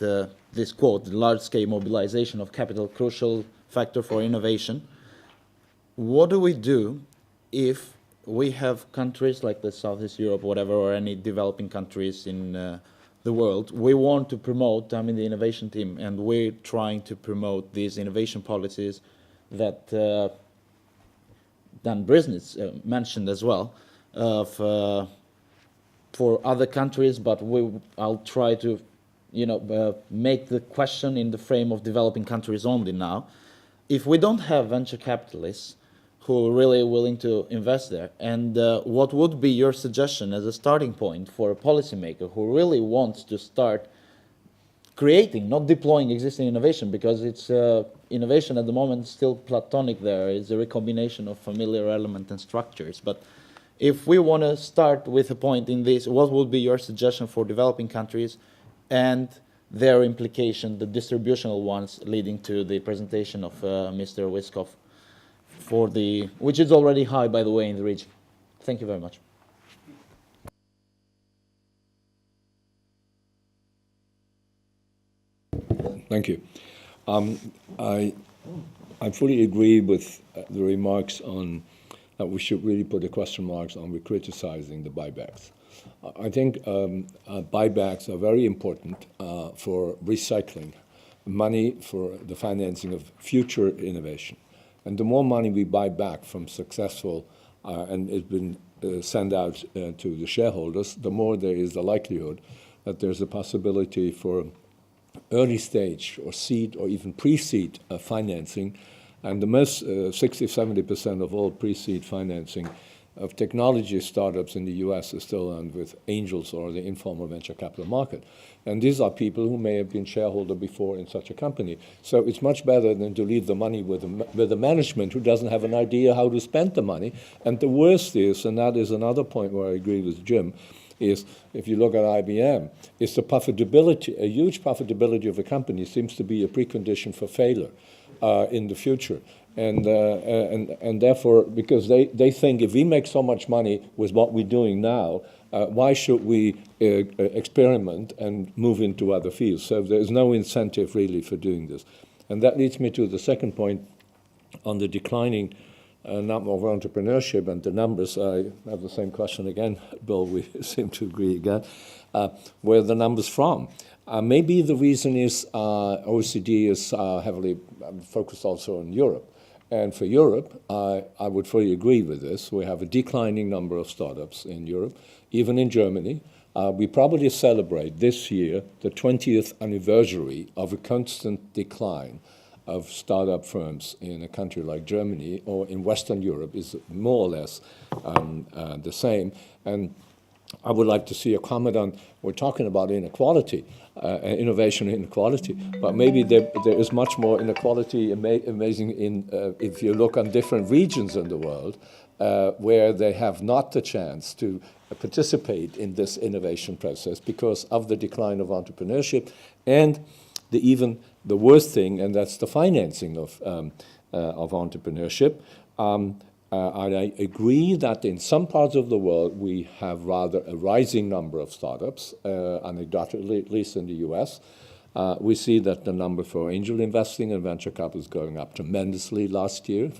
this quote, the large-scale mobilization of capital, crucial factor for innovation. What do we do if we have countries like the Southeast Europe, whatever, or any developing countries in the world? We want to promote, I'm in the innovation team, and we're trying to promote these innovation policies that Dan Brisnitz mentioned as well, for other countries, but I'll try to, make the question in the frame of developing countries only now. If we don't have venture capitalists who are really willing to invest there, and what would be your suggestion as a starting point for a policymaker who really wants to start creating, not deploying existing innovation, because it's innovation at the moment still platonic there. It's a recombination of familiar element and structures. But if we want to start with a point in this, what would be your suggestion for developing countries and their implication, the distributional ones, leading to the presentation of Mr. Wiskoff, which is already high, by the way, in the region? Thank you very much. Thank you. I fully agree with the remarks on that we should really put the question marks on criticizing the buybacks. I think buybacks are very important for recycling money for the financing of future innovation. And the more money we buy back from successful and it's been sent out to the shareholders, the more there is the likelihood that there's a possibility for early stage or seed or even pre-seed financing. And the most 60-70% of all pre-seed financing of technology startups in the US is still done with angels or the informal venture capital market. And these are people who may have been shareholder before in such a company. So it's much better than to leave the money with the management who doesn't have an idea how to spend the money. And the worst is, and that is another point where I agree with Jim, is if you look at IBM, it's the profitability, a huge profitability of a company seems to be a precondition for failure in the future. And therefore, because they think if we make so much money with what we're doing now, why should we experiment and move into other fields? So there's no incentive really for doing this. And that leads me to the second point on the declining number of entrepreneurship and the numbers. I have the same question again, Bill. We seem to agree again. Where are the numbers from? Maybe the reason is OECD is heavily focused also on Europe. And for Europe, I would fully agree with this. We have a declining number of startups in Europe, even in Germany. We probably celebrate this year the 20th anniversary of a constant decline of startup firms in a country like Germany or in Western Europe is more or less the same. And I would like to see a comment on, we're talking about inequality, innovation inequality, but maybe there is much more inequality amazing if you look on different regions in the world where they have not the chance to participate in this innovation process because of the decline of entrepreneurship and even the worst thing, and that's the financing of entrepreneurship. I agree that in some parts of the world we have rather a rising number of startups, anecdotally, at least in the US. We see that the number for angel investing and venture capital is going up tremendously last year,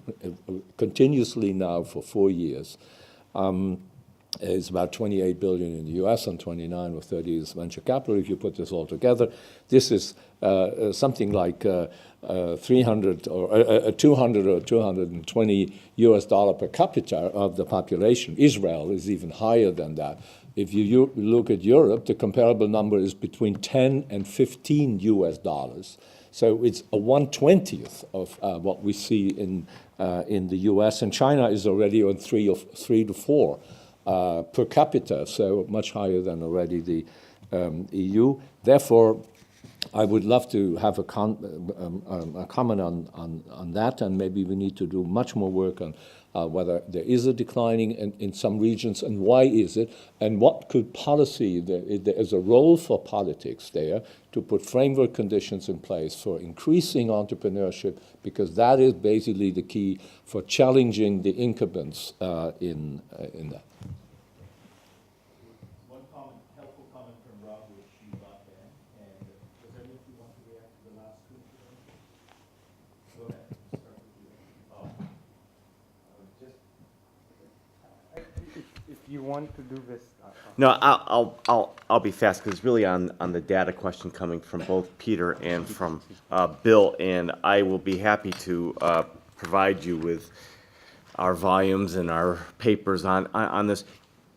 continuously now for 4 years. It's about 28 billion in the US and 29 or 30 is venture capital. If you put this all together, this is something like 300 or 200 or 220 US dollar per capita of the population. Israel is even higher than that. If you look at Europe, the comparable number is between 10 and 15 US dollars. So it's a 1/20th of what we see in the US, and China is already on 3 to 4 per capita, so much higher than already the EU. Therefore, I would love to have a comment on that, and maybe we need to do much more work on whether there is a declining in some regions, and why is it, and what could policy, there is a role for politics there to put framework conditions in place for increasing entrepreneurship, because that is basically the key for challenging the incumbents in that. One helpful comment from Rob, which you got there, and does any of you want to react to the last two? Go ahead, start with you. If you want to do this. No, I'll be fast because it's really on the data question coming from both Peter and from Bill, and I will be happy to provide you with our volumes and our papers on this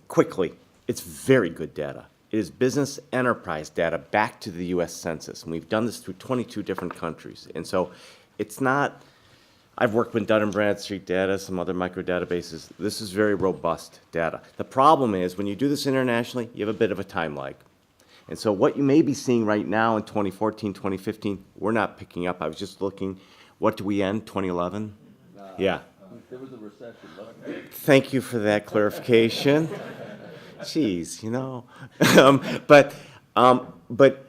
quickly. It's very good data. It is business enterprise data back to the U.S. Census, and we've done this through 22 different countries. And so it's not, I've worked with Dun & Bradstreet data, some other micro databases. This is very robust data. The problem is when you do this internationally, you have a bit of a time lag. And so what you may be seeing right now in 2014, 2015, we're not picking up. I was just looking, what do we end, 2011? Yeah. There was a recession. Thank you for that clarification. Jeez, you know. But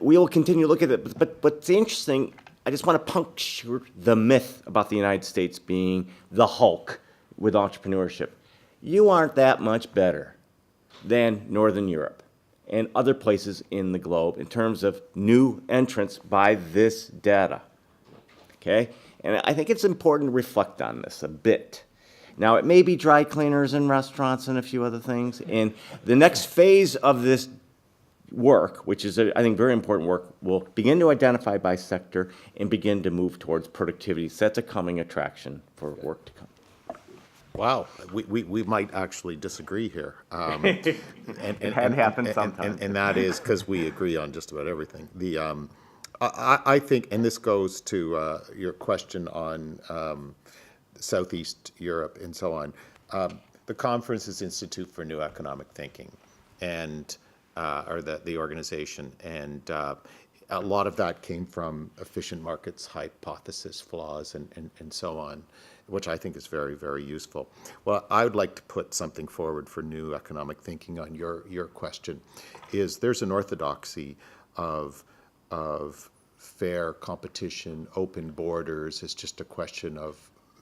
we will continue to look at it. But what's interesting, I just want to puncture the myth about the United States being the Hulk with entrepreneurship. You aren't that much better than Northern Europe and other places in the globe in terms of new entrants by this data. Okay? And I think it's important to reflect on this a bit. Now, it may be dry cleaners and restaurants and a few other things. And the next phase of this work, which is, I think, very important work, will begin to identify by sector and begin to move towards productivity. So that's a coming attraction for work to come. Wow, we might actually disagree here. It had happened sometimes. And that is because we agree on just about everything. I think, and this goes to your question on Southeast Europe and so on, the conference is Institute for New Economic Thinking, and or the organization, and a lot of that came from efficient markets hypothesis flaws and so on, which I think is very, very useful. Well, I would like to put something forward for new economic thinking on your question. Is there's an orthodoxy of fair competition, open borders. It's just a question of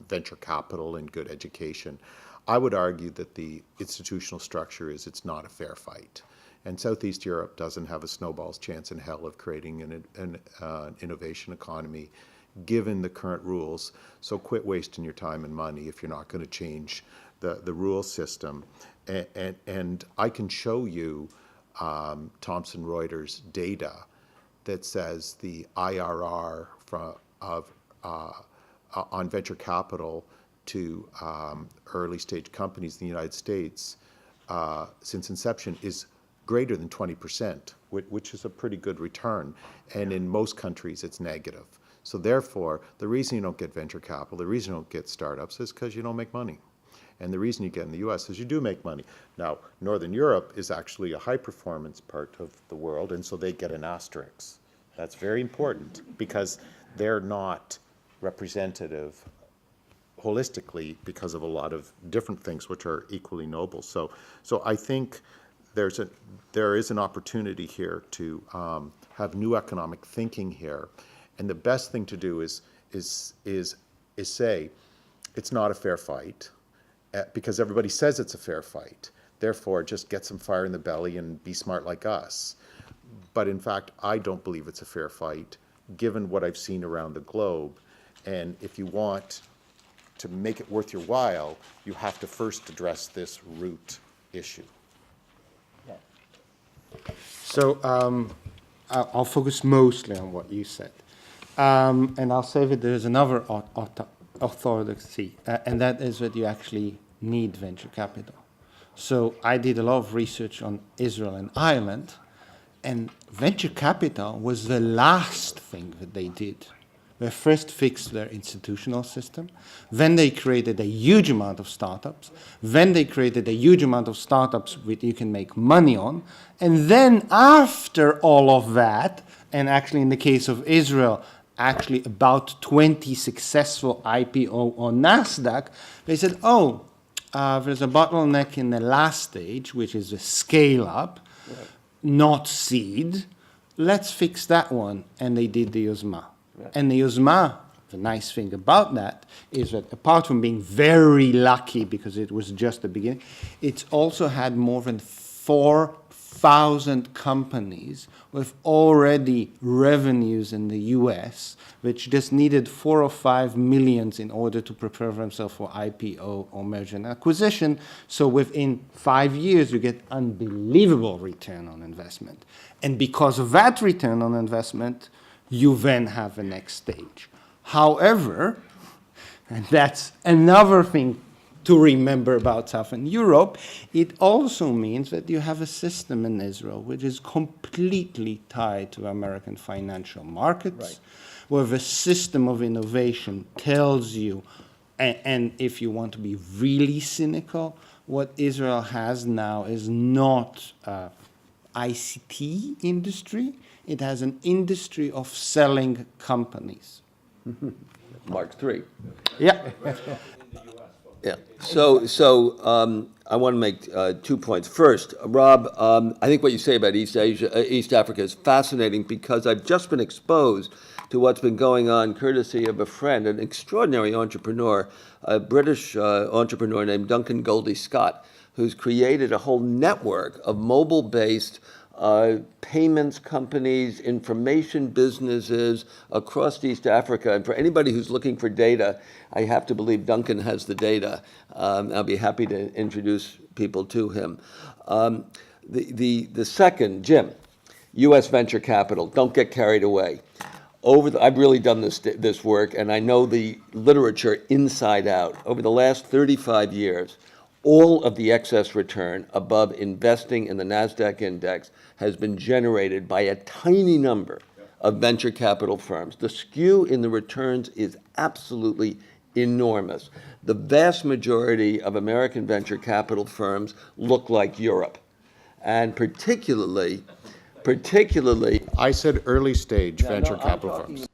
venture capital and good education. I would argue that the institutional structure is it's not a fair fight. And Southeast Europe doesn't have a snowball's chance in hell of creating an innovation economy given the current rules. So quit wasting your time and money if you're not going to change the rule system. And I can show you Thomson Reuters data that says the IRR on venture capital to early stage companies in the United States since inception is greater than 20%, which is a pretty good return. And in most countries, it's negative. So therefore, the reason you don't get venture capital, the reason you don't get startups is because you don't make money. And the reason you get in the US is you do make money. Now, Northern Europe is actually a high performance part of the world, and so they get an asterisk. That's very important because they're not representative holistically because of a lot of different things which are equally noble. So I think there is an opportunity here to have new economic thinking here, and the best thing to do is say it's not a fair fight because everybody says it's a fair fight. Therefore, just get some fire in the belly and be smart like us. But in fact, I don't believe it's a fair fight, given what I've seen around the globe. And if you want to make it worth your while, you have to first address this root issue. So I'll focus mostly on what you said. And I'll say that there's another orthodoxy, and that is that you actually need venture capital. So I did a lot of research on Israel and Ireland, and venture capital was the last thing that they did. They first fixed their institutional system, then they created a huge amount of startups, then they created a huge amount of startups which you can make money on, and then after all of that, and actually in the case of Israel, actually about 20 successful IPO on NASDAQ, they said, there's a bottleneck in the last stage, which is a scale-up, right, not seed. Let's fix that one. And they did the Yozma. Right. And the Yozma, the nice thing about that is that apart from being very lucky because it was just the beginning, it's also had more than 4,000 companies with already revenues in the US, which just needed 4 or 5 million in order to prepare themselves for IPO or merger and acquisition. So within 5 years, you get unbelievable return on investment. And because of that return on investment, you then have the next stage. However, and that's another thing to remember about Southern Europe, it also means that you have a system in Israel which is completely tied to American financial markets, right, where the system of innovation tells you, and if you want to be really cynical, what Israel has now is not ICT industry, it has an industry of selling companies. Mark III. Yeah. Yeah. So I want to make 2 points. First, Rob, I think what you say about East Africa is fascinating because I've just been exposed to what's been going on courtesy of a friend, an extraordinary entrepreneur, a British entrepreneur named Duncan Goldie Scott, who's created a whole network of mobile-based payments companies, information businesses across East Africa. And for anybody who's looking for data, I have to believe Duncan has the data. I'll be happy to introduce people to him. The second, Jim, U.S. venture capital. Don't get carried away. I've really done this work, and I know the literature inside out. Over the last 35 years, all of the excess return above investing in the NASDAQ index has been generated by a tiny number of venture capital firms. The skew in the returns is absolutely enormous. The vast majority of American venture capital firms look like Europe. And particularly, I said early stage venture capital firms.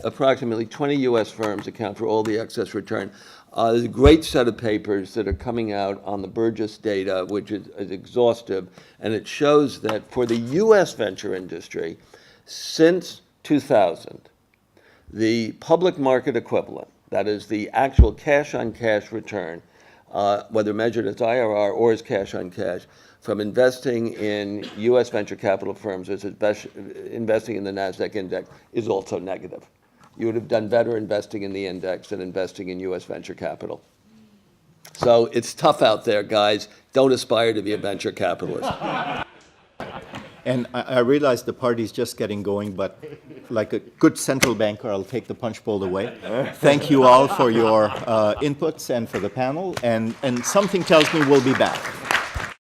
Approximately 20 U.S. firms account for all the excess return. There's a great set of papers that are coming out on the Burgess data, which is exhaustive, and it shows that for the U.S. venture industry, Since 2000, the public market equivalent, that is the actual cash-on-cash return, whether measured as IRR or as cash-on-cash, from investing in U.S. venture capital firms as investing in the NASDAQ index is also negative. You would have done better investing in the index than investing in U.S. venture capital. So it's tough out there, guys. Don't aspire to be a venture capitalist. And I realize the party's just getting going, but like a good central banker, I'll take the punch bowl away. Thank you all for your inputs and for the panel, and something tells me we'll be back.